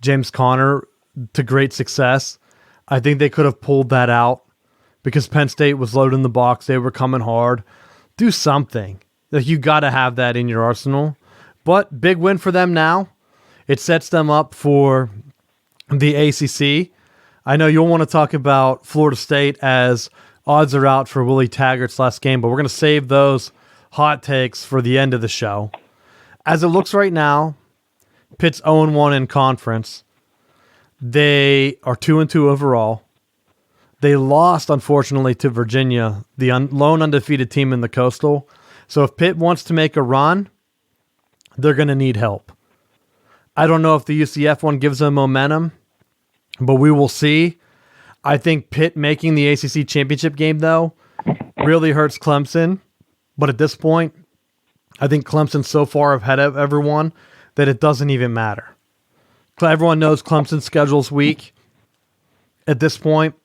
[SPEAKER 1] James Conner to great success. I think they could have pulled that out because Penn State was loading the box. They were coming hard. Do something. You got to have that in your arsenal. But big win for them now. It sets them up for the ACC. I know you'll want to talk about Florida State as odds are out for Willie Taggart's last game, but we're going to save those hot takes for the end of the show. As it looks right now, Pitt's 0-1 in conference. They are 2-2 overall. They lost, unfortunately, to Virginia, the lone undefeated team in the Coastal. So if Pitt wants to make a run, they're going to need help. I don't know if the UCF one gives them momentum, but we will see. I think Pitt making the ACC championship game, though, really hurts Clemson. But at this point, I think Clemson's so far ahead of everyone that it doesn't even matter. Everyone knows Clemson's schedule's weak at this point.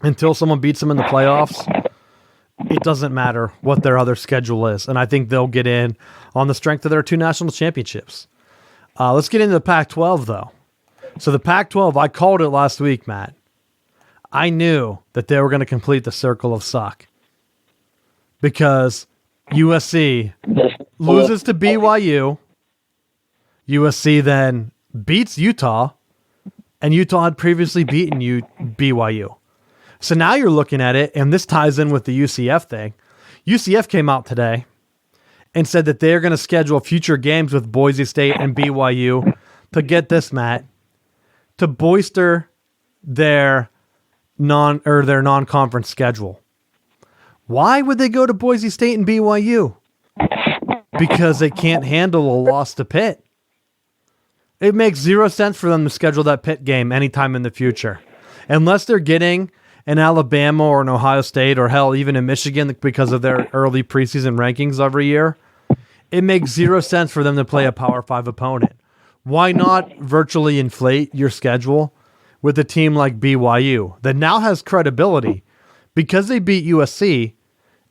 [SPEAKER 1] Until someone beats them in the playoffs, it doesn't matter what their other schedule is. And I think they'll get in on the strength of their 2 national championships. Let's get into the Pac-12, though. So the Pac-12, I called it last week, Matt. I knew that they were going to complete the circle of suck. Because USC loses to BYU. USC then beats Utah. And Utah had previously beaten BYU. So now you're looking at it, and this ties in with the UCF thing. UCF came out today and said that they're going to schedule future games with Boise State and BYU to get this, Matt, to bolster their non-conference schedule. Why would they go to Boise State and BYU? Because they can't handle a loss to Pitt. It makes 0 sense for them to schedule that Pitt game anytime in the future. Unless they're getting an Alabama or an Ohio State or hell, even in Michigan because of their early preseason rankings every year, it makes 0 sense for them to play a Power 5 opponent. Why not virtually inflate your schedule with a team like BYU that now has credibility because they beat USC,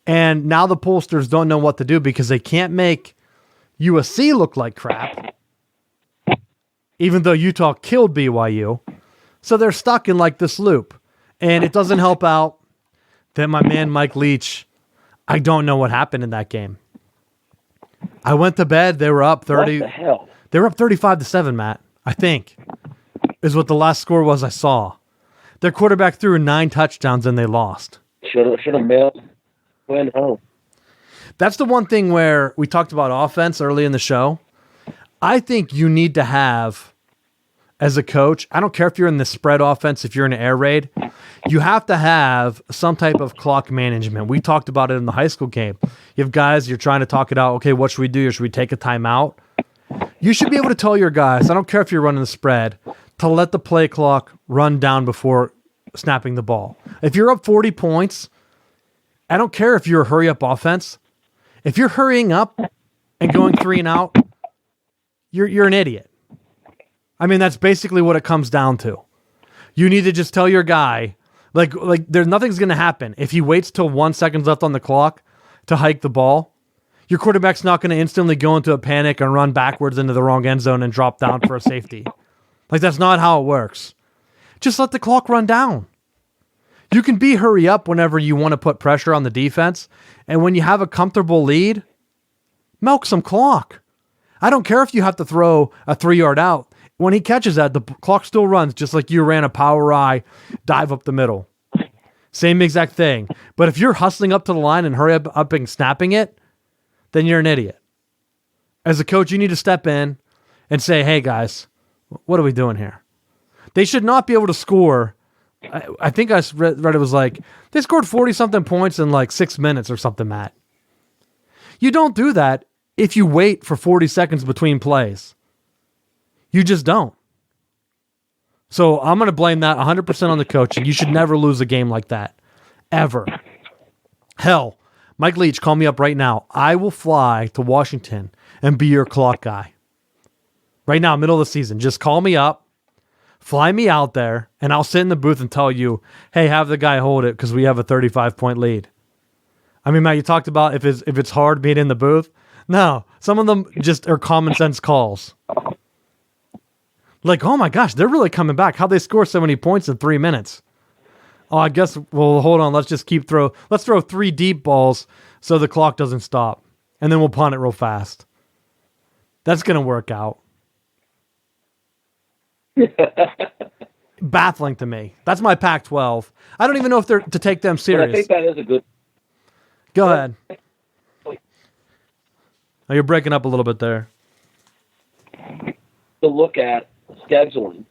[SPEAKER 1] and now the pollsters don't know what to do because they can't make USC look like crap, even though Utah killed BYU. So they're stuck in like this loop. And it doesn't help out that my man Mike Leach, I don't know what happened in that game. I went to bed, they were up 30.
[SPEAKER 3] What the hell?
[SPEAKER 1] They were up 35-7, Matt, I think, is what the last score was I saw. Their quarterback threw 9 touchdowns and they lost.
[SPEAKER 3] Should have mailed went home.
[SPEAKER 1] That's the one thing where we talked about offense early in the show. I think you need to have, as a coach, I don't care if you're in the spread offense, if you're in an air raid, you have to have some type of clock management. We talked about it in the high school game. You have guys, you're trying to talk it out. Okay, what should we do? Or should we take a timeout? You should be able to tell your guys, I don't care if you're running the spread, to let the play clock run down before snapping the ball. If you're up 40 points, I don't care if you're a hurry-up offense. If you're hurrying up and going 3 and out, you're an idiot. I mean, that's basically what it comes down to. You need to just tell your guy, like there's nothing's going to happen. If he waits till 1 second left on the clock to hike the ball, your quarterback's not going to instantly go into a panic and run backwards into the wrong end zone and drop down for a safety. Like, that's not how it works. Just let the clock run down. You can be hurry up whenever you want to put pressure on the defense, and when you have a comfortable lead, milk some clock. I don't care if you have to throw a 3-yard out. When he catches that, the clock still runs just like you ran a power I dive up the middle. Same exact thing. But if you're hustling up to the line and hurry up and snapping it, then you're an idiot. As a coach, you need to step in and say, hey, guys, what are we doing here? They should not be able to score. I think I read it was like, they scored 40-something points in like 6 minutes or something, Matt. You don't do that if you wait for 40 seconds between plays. You just don't. So I'm going to blame that 100% on the coach, and you should never lose a game like that. Ever. Hell, Mike Leach, call me up right now. I will fly to Washington and be your clock guy. Right now, middle of the season. Just call me up, fly me out there, and I'll sit in the booth and tell you, hey, have the guy hold it because we have a 35-point lead. I mean, Matt, you talked about if it's hard being in the booth. No, some of them just are common sense calls. Like, oh my gosh, they're really coming back. How'd they score so many points in 3 minutes? Oh, I guess, well, hold on. Let's just let's throw 3 deep balls so the clock doesn't stop. And then we'll punt it real fast. That's going to work out. Baffling to me. That's my Pac-12. I don't even know if they're to take them serious.
[SPEAKER 3] But I think that is a good...
[SPEAKER 1] Go ahead. Oh, you're breaking up a little bit there.
[SPEAKER 3] To look at scheduling.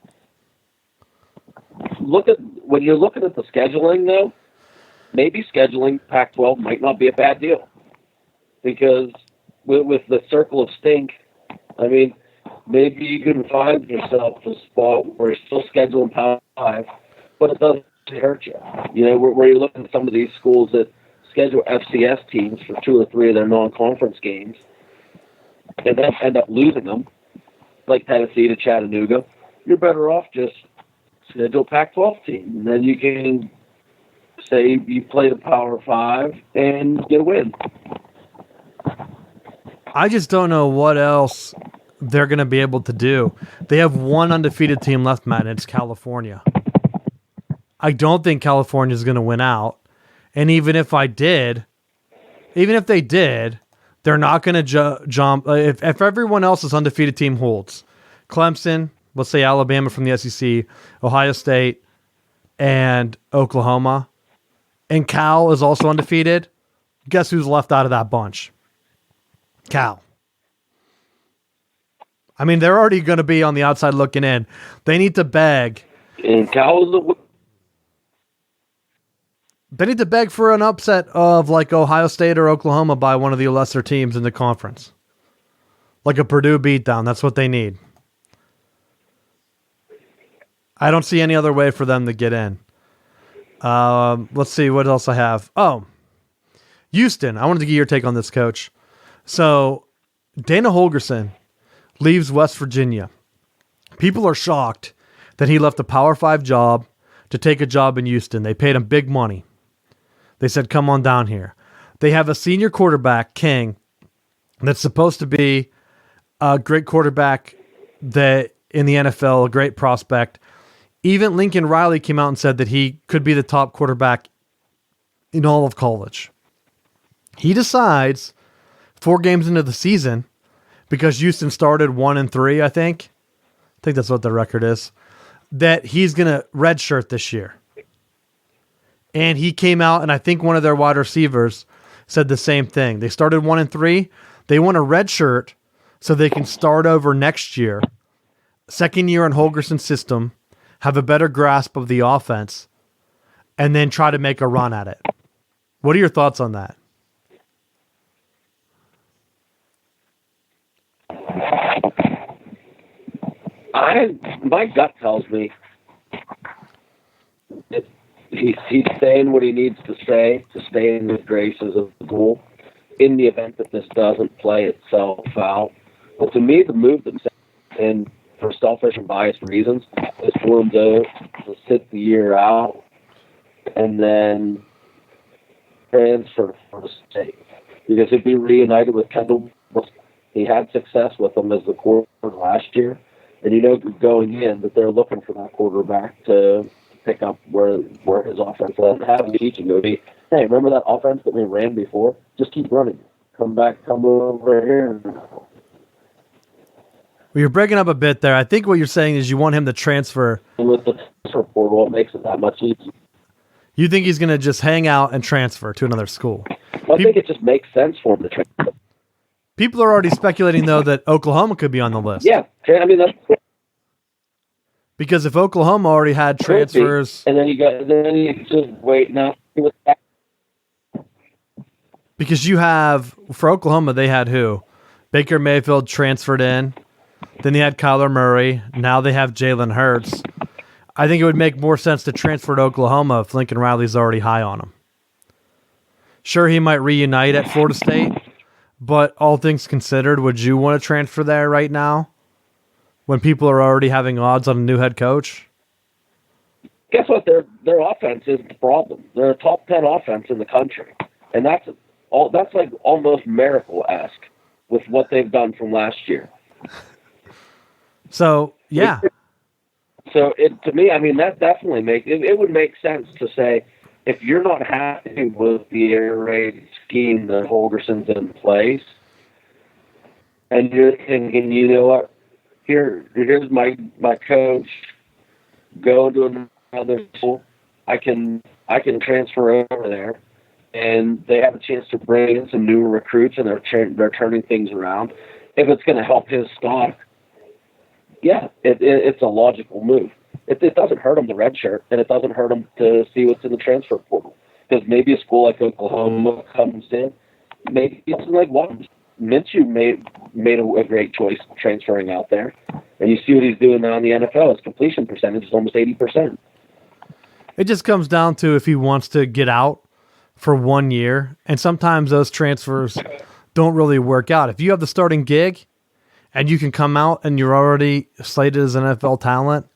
[SPEAKER 3] When you're looking at the scheduling, though, maybe scheduling Pac-12 might not be a bad deal. Because with the circle of stink I mean, maybe you can find yourself a spot where you're still scheduling Power 5, but it doesn't hurt you. You know, where you look at some of these schools that schedule FCS teams for 2 or 3 of their non-conference games and then end up losing them, like Tennessee to Chattanooga, you're better off just schedule a Pac-12 team. And then you can say you play the Power 5 and get a win.
[SPEAKER 1] I just don't know what else they're going to be able to do. They have one undefeated team left, Matt, and it's California. I don't think California is going to win out. And even if they did, they're not going to jump. If everyone else's undefeated team holds, Clemson, let's say Alabama from the SEC, Ohio State, and Oklahoma, and Cal is also undefeated, guess who's left out of that bunch? Cal. I mean, they're already going to be on the outside looking in. They need to beg.
[SPEAKER 3] And Cal is
[SPEAKER 1] They need to beg for an upset of like Ohio State or Oklahoma by one of the lesser teams in the conference. Like a Purdue beatdown. That's what they need. I don't see any other way for them to get in. Let's see what else I have. Oh, Houston. I wanted to get your take on this, Coach. So Dana Holgorsen leaves West Virginia. People are shocked that he left a Power 5 job to take a job in Houston. They paid him big money. They said, come on down here. They have a senior quarterback, King, that's supposed to be a great quarterback that in the NFL, a great prospect. Even Lincoln Riley came out and said that he could be the top quarterback in all of college. He decides 4 games into the season, because Houston started 1-3, I think that's what the record is, that he's going to redshirt this year. And he came out, and I think one of their wide receivers said the same thing. They started 1-3. They want a redshirt so they can start over next year. Second year in Holgerson's system, have a better grasp of the offense, and then try to make a run at it. What are your thoughts on that?
[SPEAKER 3] My gut tells me he's saying what he needs to say to stay in the graces of the goal in the event that this doesn't play itself out. But to me, the move that, and for selfish and biased reasons, is for him to sit the year out and then transfer for the state. Because if he reunited with Kendall, he had success with him as the quarterback last year. And you know, going in, that they're looking for that quarterback to pick up where his offense doesn't have the teaching. It would be, hey, remember that offense that we ran before? Just keep running. Come back, come over here.
[SPEAKER 1] Well, you're breaking up a bit there. I think what you're saying is you want him to transfer.
[SPEAKER 3] And with the transfer portal, it makes it that much easier.
[SPEAKER 1] You think he's going to just hang out and transfer to another school?
[SPEAKER 3] I think it just makes sense for him to transfer.
[SPEAKER 1] People are already speculating, though, that Oklahoma could be on the list.
[SPEAKER 3] Yeah, I mean, that's
[SPEAKER 1] because if Oklahoma already had transfers,
[SPEAKER 3] and then you just wait now.
[SPEAKER 1] Because you have, for Oklahoma, they had who? Baker Mayfield transferred in. Then they had Kyler Murray. Now they have Jalen Hurts. I think it would make more sense to transfer to Oklahoma if Lincoln Riley's already high on him. Sure, he might reunite at Florida State, but all things considered, would you want to transfer there right now when people are already having odds on a new head coach?
[SPEAKER 3] Guess what? Their offense is the problem. They're a top 10 offense in the country, and that's like almost miracle-esque with what they've done from last year.
[SPEAKER 1] So yeah.
[SPEAKER 3] So to me, I mean, that definitely it would make sense to say, if you're not happy with the air raid scheme that Holgerson's in place, and you're thinking, you know what, here's my coach, go to another school, I can transfer over there, and they have a chance to bring in some new recruits, and they're turning things around. If it's going to help his stock, yeah, it's a logical move. It doesn't hurt him to redshirt, and it doesn't hurt him to see what's in the transfer portal. Because maybe a school like Oklahoma comes in, maybe it's like Washington. Minshew made a great choice transferring out there, and you see what he's doing now in the NFL. His completion percentage is almost 80%.
[SPEAKER 1] It just comes down to if he wants to get out for 1 year, and sometimes those transfers don't really work out. If you have the starting gig and you can come out and you're already slated as an NFL talent,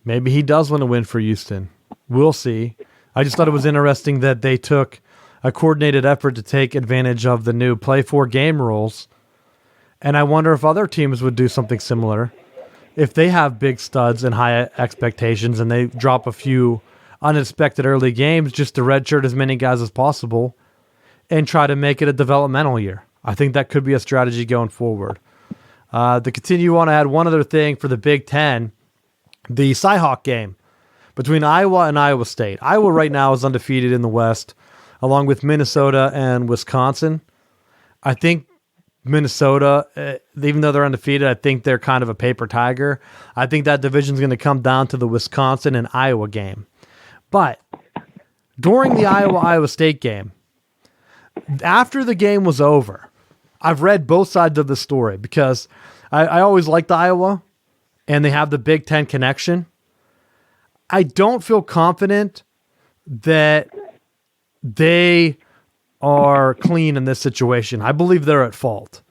[SPEAKER 1] maybe he does want to win for Houston. We'll see. I just thought it was interesting that they took a coordinated effort to take advantage of the new play 4 game rules, and I wonder if other teams would do something similar. If they have big studs and high expectations and they drop a few unexpected early games just to redshirt as many guys as possible and try to make it a developmental year. I think that could be a strategy going forward. To continue on, I had one other thing for the Big Ten, the Cyhawk game between Iowa and Iowa State. Iowa right now is undefeated in the West, along with Minnesota and Wisconsin. I think Minnesota, even though they're undefeated, I think they're kind of a paper tiger. I think that division is going to come down to the Wisconsin and Iowa game. But during the Iowa State game, after the game was over, I've read both sides of the story because I always liked Iowa and they have the Big Ten connection. I don't feel confident that they are clean in this situation. I believe they're at fault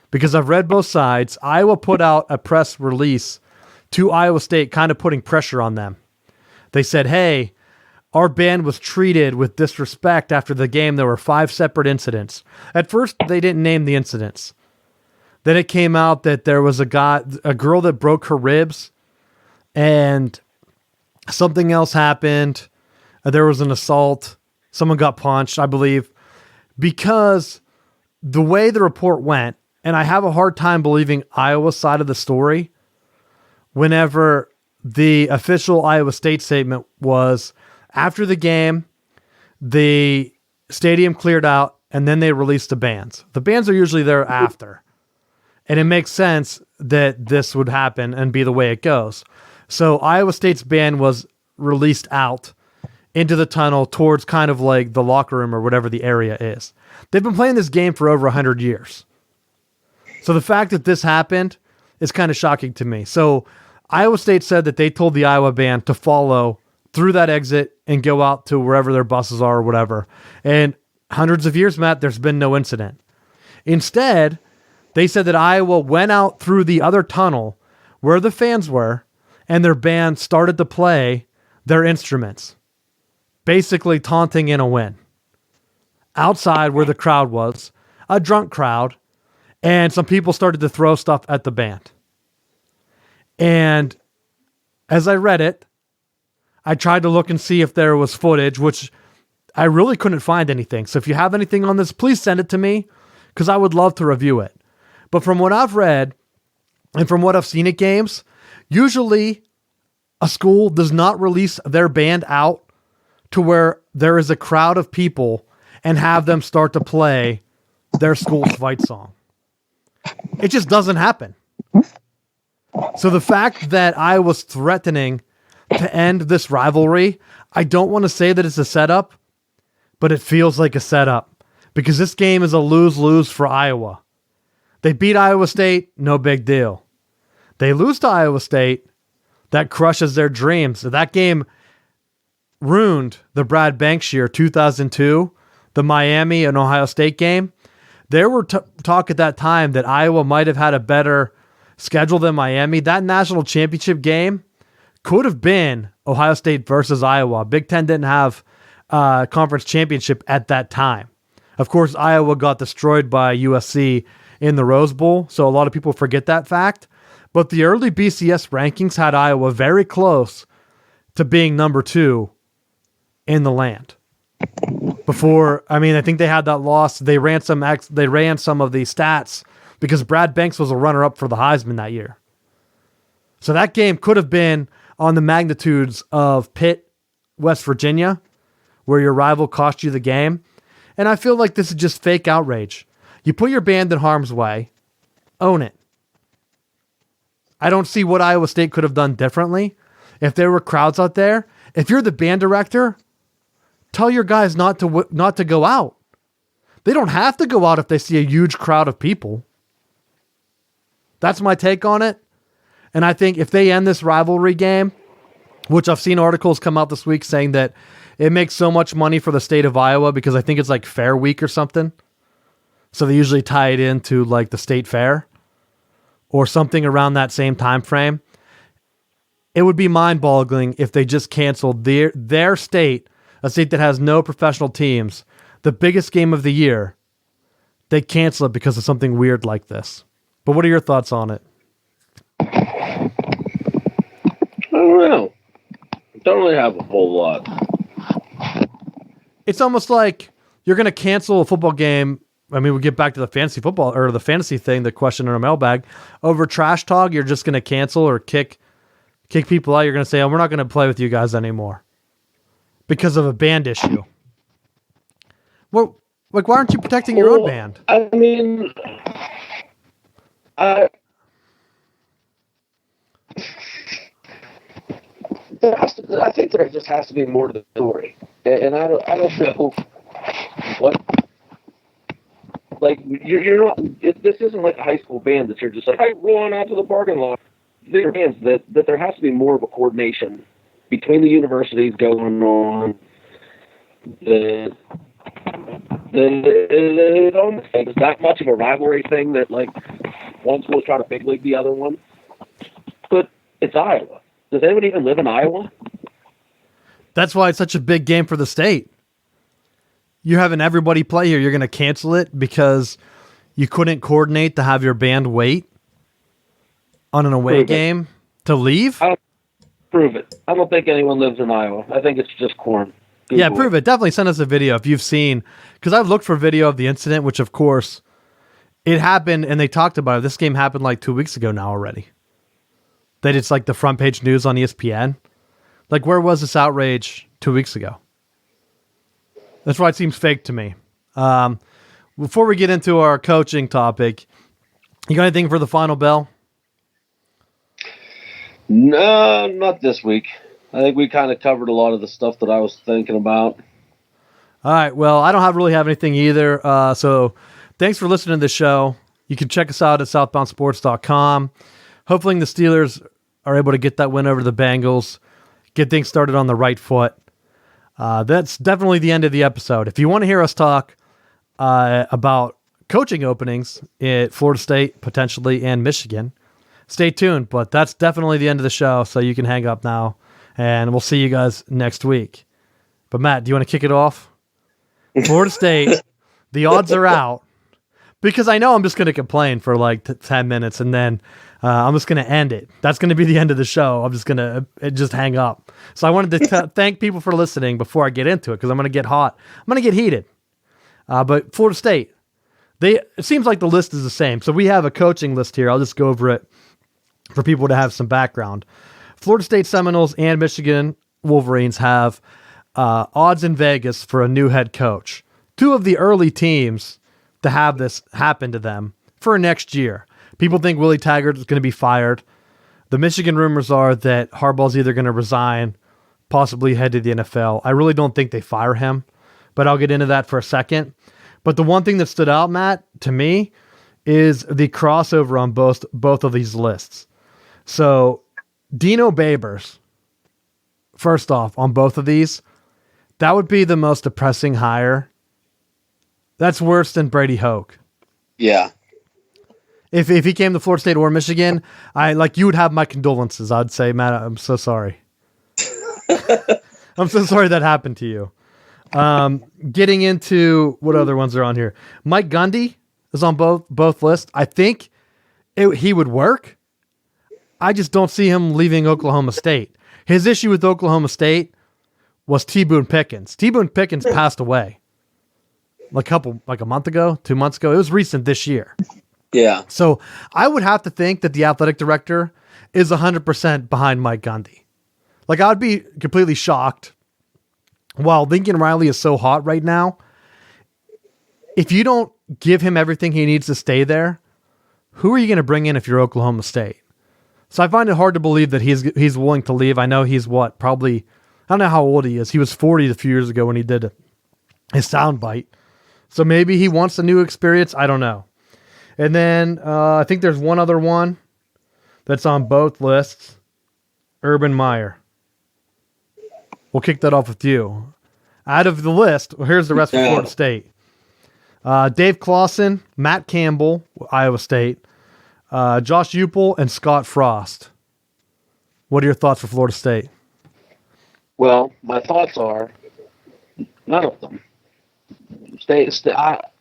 [SPEAKER 1] because I've read both sides. Iowa put out a press release to Iowa State kind of putting pressure on them. They said, hey, our band was treated with disrespect after the game. There were 5 separate incidents. At first, they didn't name the incidents. Then it came out that there was a girl that broke her ribs, and something else happened. There was an assault. Someone got punched, I believe, because the way the report went, and I have a hard time believing Iowa's side of the story, whenever the official Iowa State statement was, after the game, the stadium cleared out, and then they released the bands. The bands are usually there after. And it makes sense that this would happen and be the way it goes. So Iowa State's band was released out into the tunnel towards kind of like the locker room or whatever the area is. They've been playing this game for over 100 years. So the fact that this happened is kind of shocking to me. So Iowa State said that they told the Iowa band to follow through that exit and go out to wherever their buses are or whatever. And hundreds of years, Matt, there's been no incident. Instead, they said that Iowa went out through the other tunnel where the fans were, and their band started to play their instruments, basically taunting in a win. Outside where the crowd was, a drunk crowd, and some people started to throw stuff at the band. And as I read it, I tried to look and see if there was footage, which I really couldn't find anything. So if you have anything on this, please send it to me because I would love to review it. But from what I've read and from what I've seen at games, usually a school does not release their band out to where there is a crowd of people and have them start to play their school's fight song. It just doesn't happen. So the fact that I was threatening to end this rivalry, I don't want to say that it's a setup, but it feels like a setup because this game is a lose-lose for Iowa. They beat Iowa State, no big deal. They lose to Iowa State, that crushes their dreams. That game ruined the Brad Banks year, 2002, the Miami and Ohio State game. There were talk at that time that Iowa might have had a better schedule than Miami. That national championship game could have been Ohio State versus Iowa. Big Ten didn't have a conference championship at that time. Of course, Iowa got destroyed by USC in the Rose Bowl, so a lot of people forget that fact. But the early BCS rankings had Iowa very close to being number 2 in the land. Before, I think they had that loss. They ran some of the stats because Brad Banks was a runner-up for the Heisman that year. So that game could have been on the magnitudes of Pitt, West Virginia, where your rival cost you the game. And I feel like this is just fake outrage. You put your band in harm's way, own it. I don't see what Iowa State could have done differently. If there were crowds out there, if you're the band director, tell your guys not to go out. They don't have to go out if they see a huge crowd of people. That's my take on it. And I think if they end this rivalry game, which I've seen articles come out this week saying that it makes so much money for the state of Iowa because I think it's like Fair Week or something. So they usually tie it into like the state fair or something around that same time frame. It would be mind-boggling if they just canceled their state, a state that has no professional teams, the biggest game of the year. They cancel it because of something weird like this. But what are your thoughts on it?
[SPEAKER 3] I don't know. Don't really have a whole lot.
[SPEAKER 1] It's almost like you're going to cancel a football game. I mean, we get back to the fantasy football or the fantasy thing, the question in our mailbag. Over trash talk, you're just going to cancel or kick people out. You're going to say, oh, we're not going to play with you guys anymore because of a band issue. Well, like, why aren't you protecting your own band?
[SPEAKER 3] I mean, I think there just has to be more to the story, and I don't know what. Like, you're not. This isn't like a high school band that you're just like, hey, rolling out to the parking lot. These are bands that there has to be more of a coordination between the universities going on. It's that much of a rivalry thing that like one school is trying to big league the other one. But it's Iowa. Does anyone even live in Iowa?
[SPEAKER 1] That's why it's such a big game for the state. You're having everybody play here. You're going to cancel it because you couldn't coordinate to have your band wait on an away game to leave?
[SPEAKER 3] Prove it. I don't think anyone lives in Iowa. I think it's just corn. Google
[SPEAKER 1] Yeah, prove it. Definitely send us a video if you've seen, because I've looked for video of the incident, which of course it happened and they talked about it. This game happened like 2 weeks ago now already. That it's like the front page news on ESPN. Like, where was this outrage 2 weeks ago? That's why it seems fake to me. Before we get into our coaching topic, you got anything for the final bell?
[SPEAKER 2] No, not this week. I think we kind of covered a lot of the stuff that I was thinking about.
[SPEAKER 1] All right. Well, I don't really have anything either. So thanks for listening to the show. You can check us out at southboundsports.com. Hopefully the Steelers are able to get that win over the Bengals, get things started on the right foot. That's definitely the end of the episode. If you want to hear us talk about coaching openings at Florida State, potentially, and Michigan, stay tuned. But that's definitely the end of the show, so you can hang up now, and we'll see you guys next week. But, Matt, do you want to kick it off? Florida State, the odds are out, because I know I'm just going to complain for like 10 minutes, and then I'm just going to end it. That's going to be the end of the show. I'm just going to just hang up. So I wanted to thank people for listening before I get into it, because I'm going to get hot. I'm going to get heated. But Florida State, it seems like the list is the same. So we have a coaching list here. I'll just go over it for people to have some background. Florida State Seminoles and Michigan Wolverines have odds in Vegas for a new head coach. Two of the early teams to have this happen to them for next year. People think Willie Taggart is going to be fired. The Michigan rumors are that Harbaugh's either going to resign, possibly head to the NFL. I really don't think they fire him, but I'll get into that for a second. But the one thing that stood out, Matt, to me, is the crossover on both of these lists. So Dino Babers, first off, on both of these, that would be the most depressing hire. That's worse than Brady Hoke.
[SPEAKER 2] Yeah.
[SPEAKER 1] If he came to Florida State or Michigan, you would have my condolences. I'd say, Matt, I'm so sorry. I'm so sorry that happened to you. Getting into what other ones are on here. Mike Gundy is on both lists. I think he would work. I just don't see him leaving Oklahoma State. His issue with Oklahoma State was T. Boone Pickens. T. Boone Pickens passed away a month ago, 2 months ago. It was recent this year.
[SPEAKER 2] Yeah.
[SPEAKER 1] So I would have to think that the athletic director is 100% behind Mike Gundy. Like, I would be completely shocked. While Lincoln Riley is so hot right now, if you don't give him everything he needs to stay there, who are you going to bring in if you're Oklahoma State? So I find it hard to believe that he's willing to leave. I know he's I don't know how old he is. He was 40 a few years ago when he did his soundbite. So maybe he wants a new experience. I don't know. And then I think there's one other one that's on both lists. Urban Meyer. We'll kick that off with you. Out of the list, here's the rest for Florida State. Dave Clawson, Matt Campbell, Iowa State, Josh Upel, and Scott Frost. What are your thoughts for Florida State?
[SPEAKER 3] Well, my thoughts are none of them.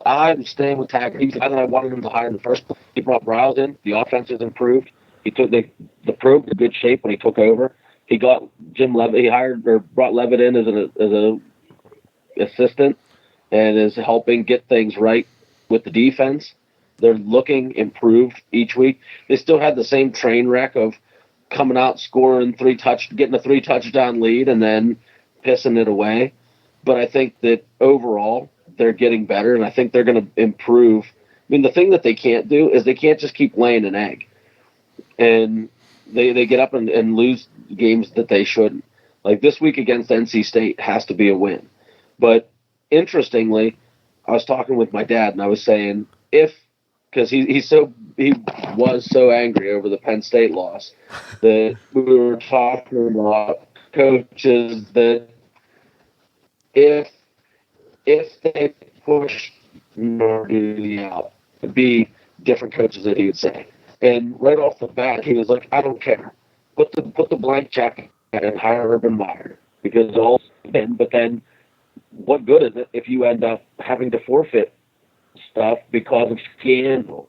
[SPEAKER 3] I'm staying with Taggart. He's the guy that I wanted him to hire in the first place. He brought Riles in. The offense has improved. He took the probe to good shape when he took over. He got Jim Levitt. He brought Levitt in as an assistant and is helping get things right with the defense. They're looking improved each week. They still had the same train wreck of coming out, scoring getting a 3 touchdown lead and then pissing it away. But I think that overall they're getting better, and I think they're going to improve. I mean, the thing that they can't do is they can't just keep laying an egg. And they get up and lose games that they shouldn't. Like this week against NC State has to be a win. But interestingly, I was talking with my dad, and I was saying because he was so angry over the Penn State loss that we were talking about coaches that if they push Nordy out, it'd be different coaches that he would say. And right off the bat, he was like, "I don't care. Put the blank check and hire Urban Meyer because all in." But then, what good is it if you end up having to forfeit stuff because of scandal?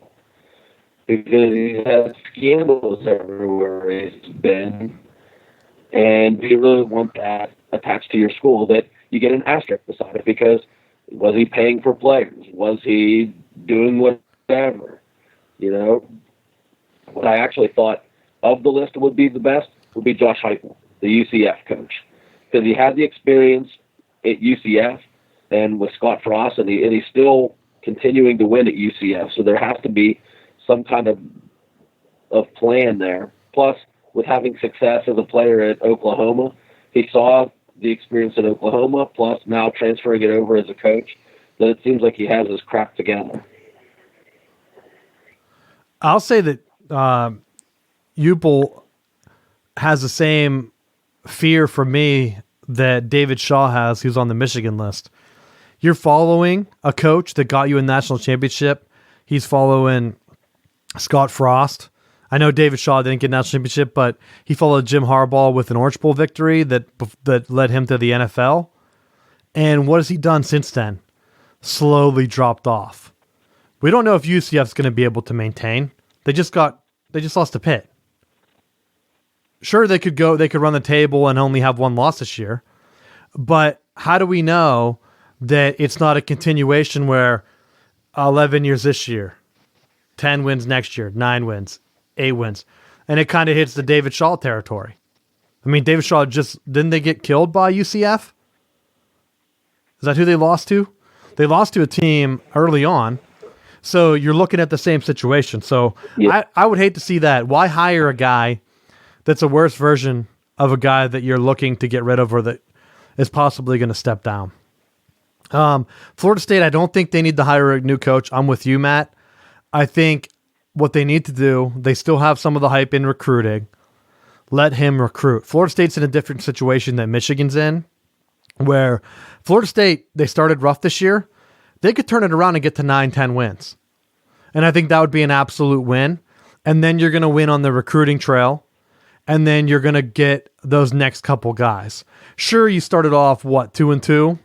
[SPEAKER 3] Because he has scandals everywhere he's been, and do you really want that attached to your school that you get an asterisk beside it? Because was he paying for players? Was he doing whatever? You know, what I actually thought of the list would be the best would be Josh Heupel, the UCF coach, because he had the experience at UCF and with Scott Frost, and he's still continuing to win at UCF. So there has to be some kind of plan there. Plus, with having success as a player at Oklahoma, he saw the experience at Oklahoma, plus now transferring it over as a coach, that it seems like he has his crap together.
[SPEAKER 1] I'll say that Upel has the same fear for me that David Shaw has, who's on the Michigan list. You're following a coach that got you a national championship. He's following Scott Frost. I know David Shaw didn't get a national championship, but he followed Jim Harbaugh with an Orange Bowl victory that led him to the NFL. And what has he done since then? Slowly dropped off. We don't know if UCF's going to be able to maintain. They just lost to Pitt. Sure, they could run the table and only have one loss this year. But how do we know that it's not a continuation where 11 years this year, 10 wins next year, 9 wins, 8 wins, and it kind of hits the David Shaw territory? I mean, David Shaw didn't they get killed by UCF? Is that who they lost to? They lost to a team early on. So you're looking at the same situation. So yeah. I would hate to see that. Why hire a guy that's a worse version of a guy that you're looking to get rid of or that is possibly going to step down? Florida State, I don't think they need to hire a new coach. I'm with you, Matt. I think what they need to do, they still have some of the hype in recruiting. Let him recruit. Florida State's in a different situation than Michigan's in, where Florida State, they started rough this year. They could turn it around and get to 9-10 wins. And I think that would be an absolute win. And then you're going to win on the recruiting trail. And then you're going to get those next couple guys. Sure, you started off, 2-2?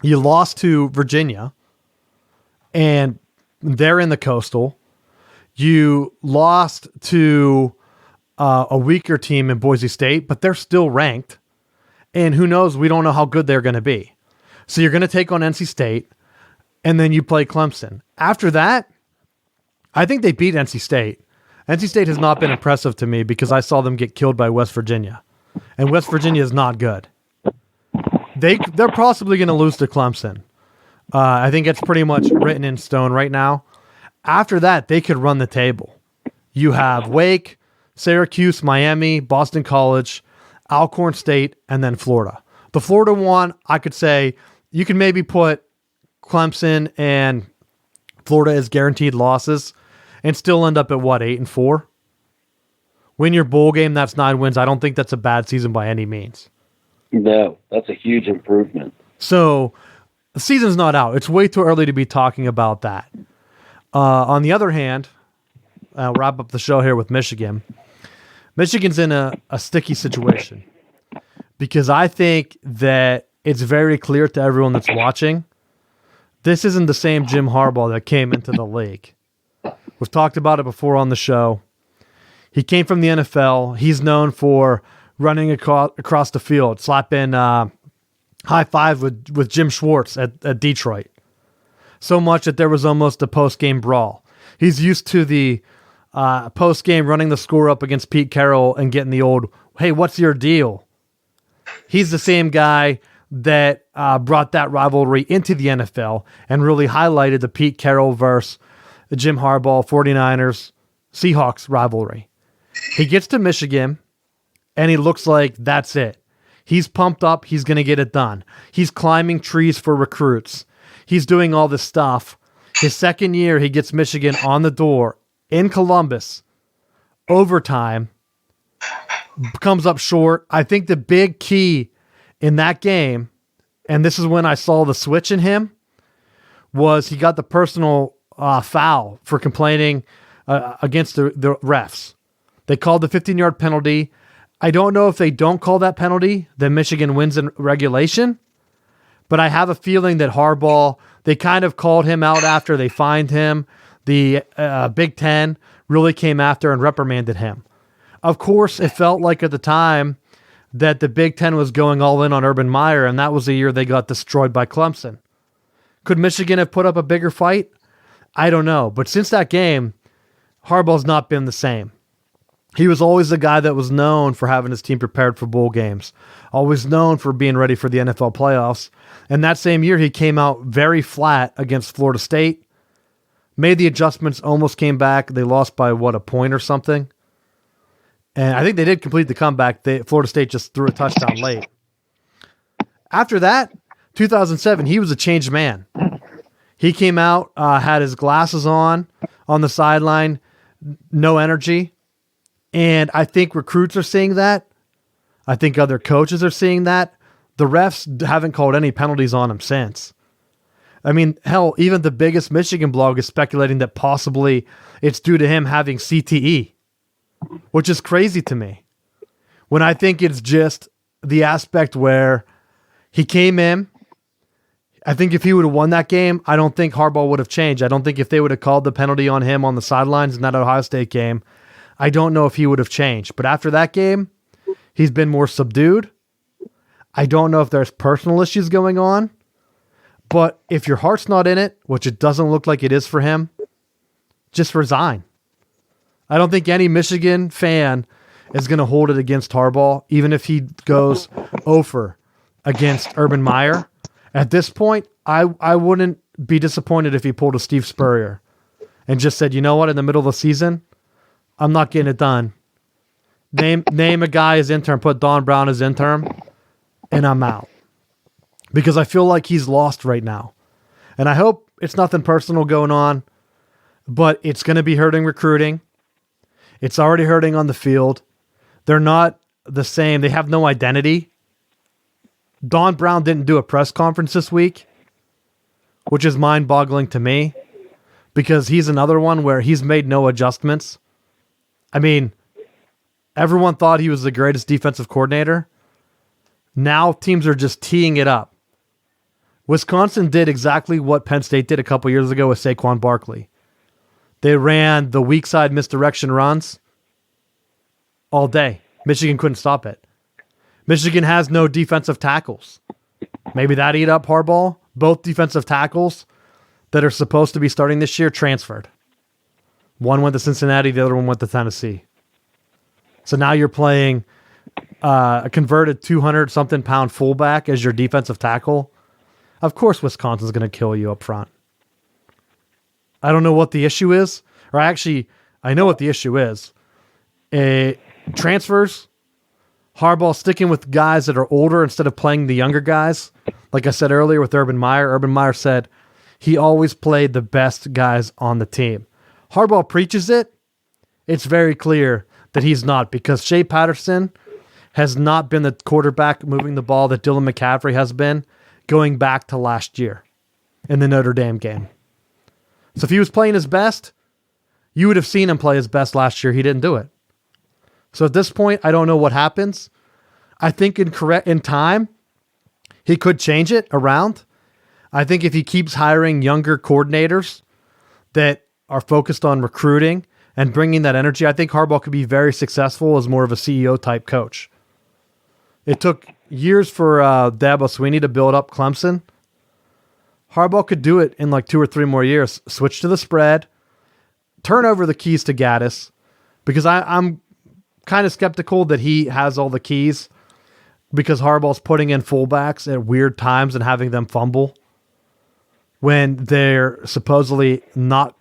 [SPEAKER 1] You lost to Virginia. And they're in the Coastal. You lost to a weaker team in Boise State, but they're still ranked. And who knows, we don't know how good they're going to be. So you're going to take on NC State. And then you play Clemson. After that, I think they beat NC State. NC State has not been impressive to me because I saw them get killed by West Virginia. And West Virginia is not good. They're possibly going to lose to Clemson. I think it's pretty much written in stone right now. After that, they could run the table. You have Wake, Syracuse, Miami, Boston College, Alcorn State, and then Florida. The Florida one, I could say, you can maybe put Clemson and Florida as guaranteed losses and still end up at 8-4? Win your bowl game, that's 9 wins. I don't think that's a bad season by any means.
[SPEAKER 3] No, that's a huge improvement.
[SPEAKER 1] So the season's not out. It's way too early to be talking about that. On the other hand, I'll wrap up the show here with Michigan. Michigan's in a sticky situation because I think that it's very clear to everyone that's watching, this isn't the same Jim Harbaugh that came into the league. We've talked about it before on the show. He came from the NFL. He's known for running across the field, slapping high five with Jim Schwartz at Detroit. So much that there was almost a post-game brawl. He's used to the post-game running the score up against Pete Carroll and getting the old, hey, what's your deal? He's the same guy that brought that rivalry into the NFL and really highlighted the Pete Carroll versus Jim Harbaugh 49ers Seahawks rivalry. He gets to Michigan and he looks like that's it. He's pumped up. He's going to get it done. He's climbing trees for recruits. He's doing all this stuff. His second year, he gets Michigan on the door in Columbus. Overtime. Comes up short. I think the big key in that game, and this is when I saw the switch in him, was he got the personal foul for complaining against the refs. They called the 15-yard penalty. I don't know if they don't call that penalty, then Michigan wins in regulation. But I have a feeling that Harbaugh, they kind of called him out after they fined him. The Big Ten really came after and reprimanded him. Of course, it felt like at the time that the Big Ten was going all in on Urban Meyer, and that was the year they got destroyed by Clemson. Could Michigan have put up a bigger fight? I don't know. But since that game, Harbaugh's not been the same. He was always the guy that was known for having his team prepared for bowl games, always known for being ready for the NFL playoffs. And that same year, he came out very flat against Florida State, made the adjustments, almost came back. They lost by, a point or something? And I think they did complete the comeback. Florida State just threw a touchdown late. After that, 2007, he was a changed man. He came out, had his glasses on the sideline, no energy. And I think recruits are seeing that. I think other coaches are seeing that. The refs haven't called any penalties on him since. I mean, hell, even the biggest Michigan blog is speculating that possibly it's due to him having CTE, which is crazy to me. When I think it's just the aspect where he came in. I think if he would have won that game, I don't think Harbaugh would have changed. I don't think if they would have called the penalty on him on the sidelines in that Ohio State game, I don't know if he would have changed. But after that game, he's been more subdued. I don't know if there's personal issues going on. But if your heart's not in it, which it doesn't look like it is for him, just resign. I don't think any Michigan fan is going to hold it against Harbaugh, even if he goes over against Urban Meyer. At this point, I wouldn't be disappointed if he pulled a Steve Spurrier and just said, you know what, in the middle of the season, I'm not getting it done. Name a guy as intern, put Don Brown as intern, and I'm out. Because I feel like he's lost right now. And I hope it's nothing personal going on, but it's going to be hurting recruiting. It's already hurting on the field. They're not the same. They have no identity. Don Brown didn't do a press conference this week, which is mind-boggling to me because he's another one where he's made no adjustments. I mean, everyone thought he was the greatest defensive coordinator. Now teams are just teeing it up. Wisconsin did exactly what Penn State did a couple years ago with Saquon Barkley. They ran the weak side misdirection runs all day. Michigan couldn't stop it. Michigan has no defensive tackles. Maybe that ate up Harbaugh. Both defensive tackles that are supposed to be starting this year transferred. One went to Cincinnati, the other one went to Tennessee. So now you're playing a converted 200-something pound fullback as your defensive tackle. Of course Wisconsin's going to kill you up front. I don't know what the issue is. Or actually, I know what the issue is. Transfers. Harbaugh sticking with guys that are older instead of playing the younger guys. Like I said earlier with Urban Meyer. Urban Meyer said, he always played the best guys on the team. Harbaugh preaches it. It's very clear that he's not, because Shea Patterson has not been the quarterback moving the ball that Dylan McCaffrey has been going back to last year in the Notre Dame game. So if he was playing his best, you would have seen him play his best last year. He didn't do it. So at this point, I don't know what happens. I think in time, he could change it around. I think if he keeps hiring younger coordinators that are focused on recruiting and bringing that energy, I think Harbaugh could be very successful as more of a CEO type coach. It took years for Dabo Swinney to build up Clemson. Harbaugh could do it in like 2 or 3 more years. Switch to the spread, turn over the keys to Gaddis, because I'm kind of skeptical that he has all the keys, because Harbaugh's putting in fullbacks at weird times and having them fumble when they're supposedly not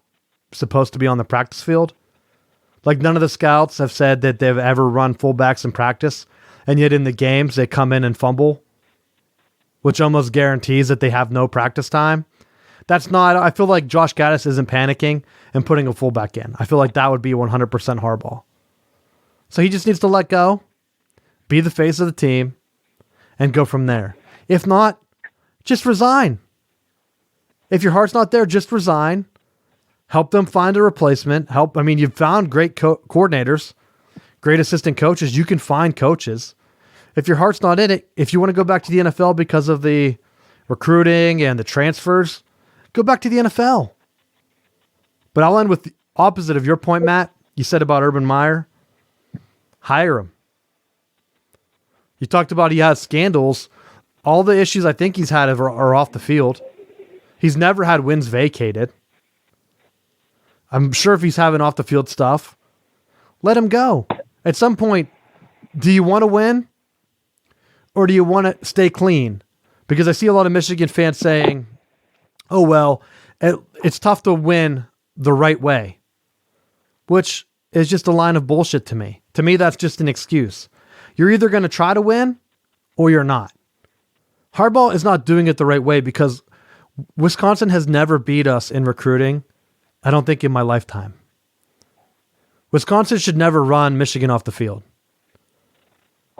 [SPEAKER 1] supposed to be on the practice field. Like, none of the scouts have said that they've ever run fullbacks in practice, and yet in the games they come in and fumble, which almost guarantees that they have no practice time. That's not, I feel like Josh Gaddis isn't panicking and putting a fullback in. I feel like that would be 100% Harbaugh. So he just needs to let go, be the face of the team, and go from there. If not, just resign. If your heart's not there, just resign. Help them find a replacement. You've found great coordinators, great assistant coaches. You can find coaches. If your heart's not in it, if you want to go back to the NFL because of the recruiting and the transfers, go back to the NFL. But I'll end with the opposite of your point, Matt. You said about Urban Meyer. Hire him. You talked about he has scandals. All the issues I think he's had are off the field. He's never had wins vacated. I'm sure if he's having off the field stuff, let him go. At some point, do you want to win or do you want to stay clean? Because I see a lot of Michigan fans saying, oh, well, it's tough to win the right way, which is just a line of bullshit to me. To me, that's just an excuse. You're either going to try to win or you're not. Harbaugh is not doing it the right way because Wisconsin has never beat us in recruiting, I don't think in my lifetime. Wisconsin should never run Michigan off the field.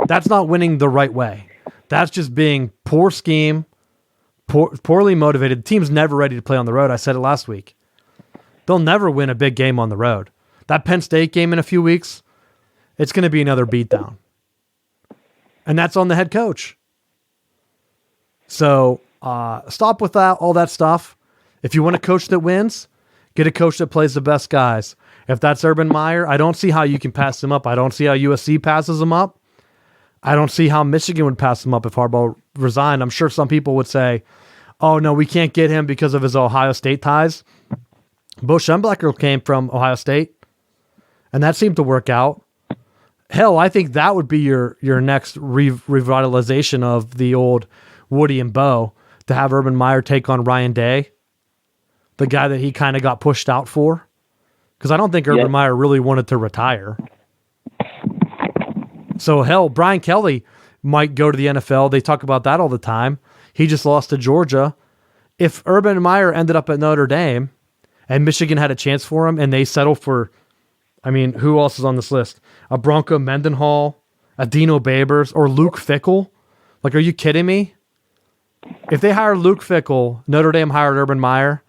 [SPEAKER 1] That's not winning the right way. That's just being poor scheme, poorly motivated. The team's never ready to play on the road. I said it last week. They'll never win a big game on the road. That Penn State game in a few weeks, it's going to be another beatdown. And that's on the head coach. So stop with all that stuff. If you want a coach that wins, get a coach that plays the best guys. If that's Urban Meyer, I don't see how you can pass him up. I don't see how USC passes him up. I don't see how Michigan would pass him up if Harbaugh resigned. I'm sure some people would say, oh, no, we can't get him because of his Ohio State ties. Bo Schembechler came from Ohio State, and that seemed to work out. Hell, I think that would be your next revitalization of the old Woody and Bo, to have Urban Meyer take on Ryan Day, the guy that he kind of got pushed out for. Because I don't think Urban Meyer really wanted to retire. So, hell, Brian Kelly might go to the NFL. They talk about that all the time. He just lost to Georgia. If Urban Meyer ended up at Notre Dame and Michigan had a chance for him and they settle for, who else is on this list? A Bronco Mendenhall, a Dino Babers, or Luke Fickell? Like, are you kidding me? If they hired Luke Fickell, Notre Dame hired Urban Meyer,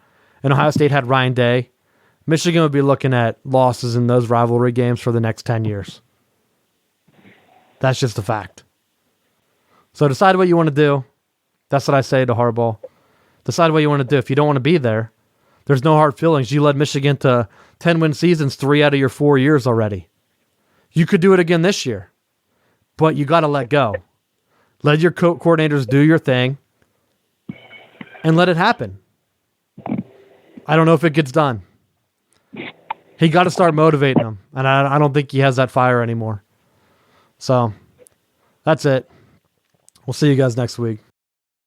[SPEAKER 1] and Ohio State had Ryan Day, Michigan would be looking at losses in those rivalry games for the next 10 years. That's just a fact. So decide what you want to do. That's what I say to Harbaugh. Decide what you want to do. If you don't want to be there, there's no hard feelings. You led Michigan to 10-win seasons 3 out of your 4 years already. You could do it again this year, but you got to let go. Let your coordinators do your thing and let it happen. I don't know if it gets done. He got to start motivating them, and I don't think he has that fire anymore. So that's it. We'll see you guys next week.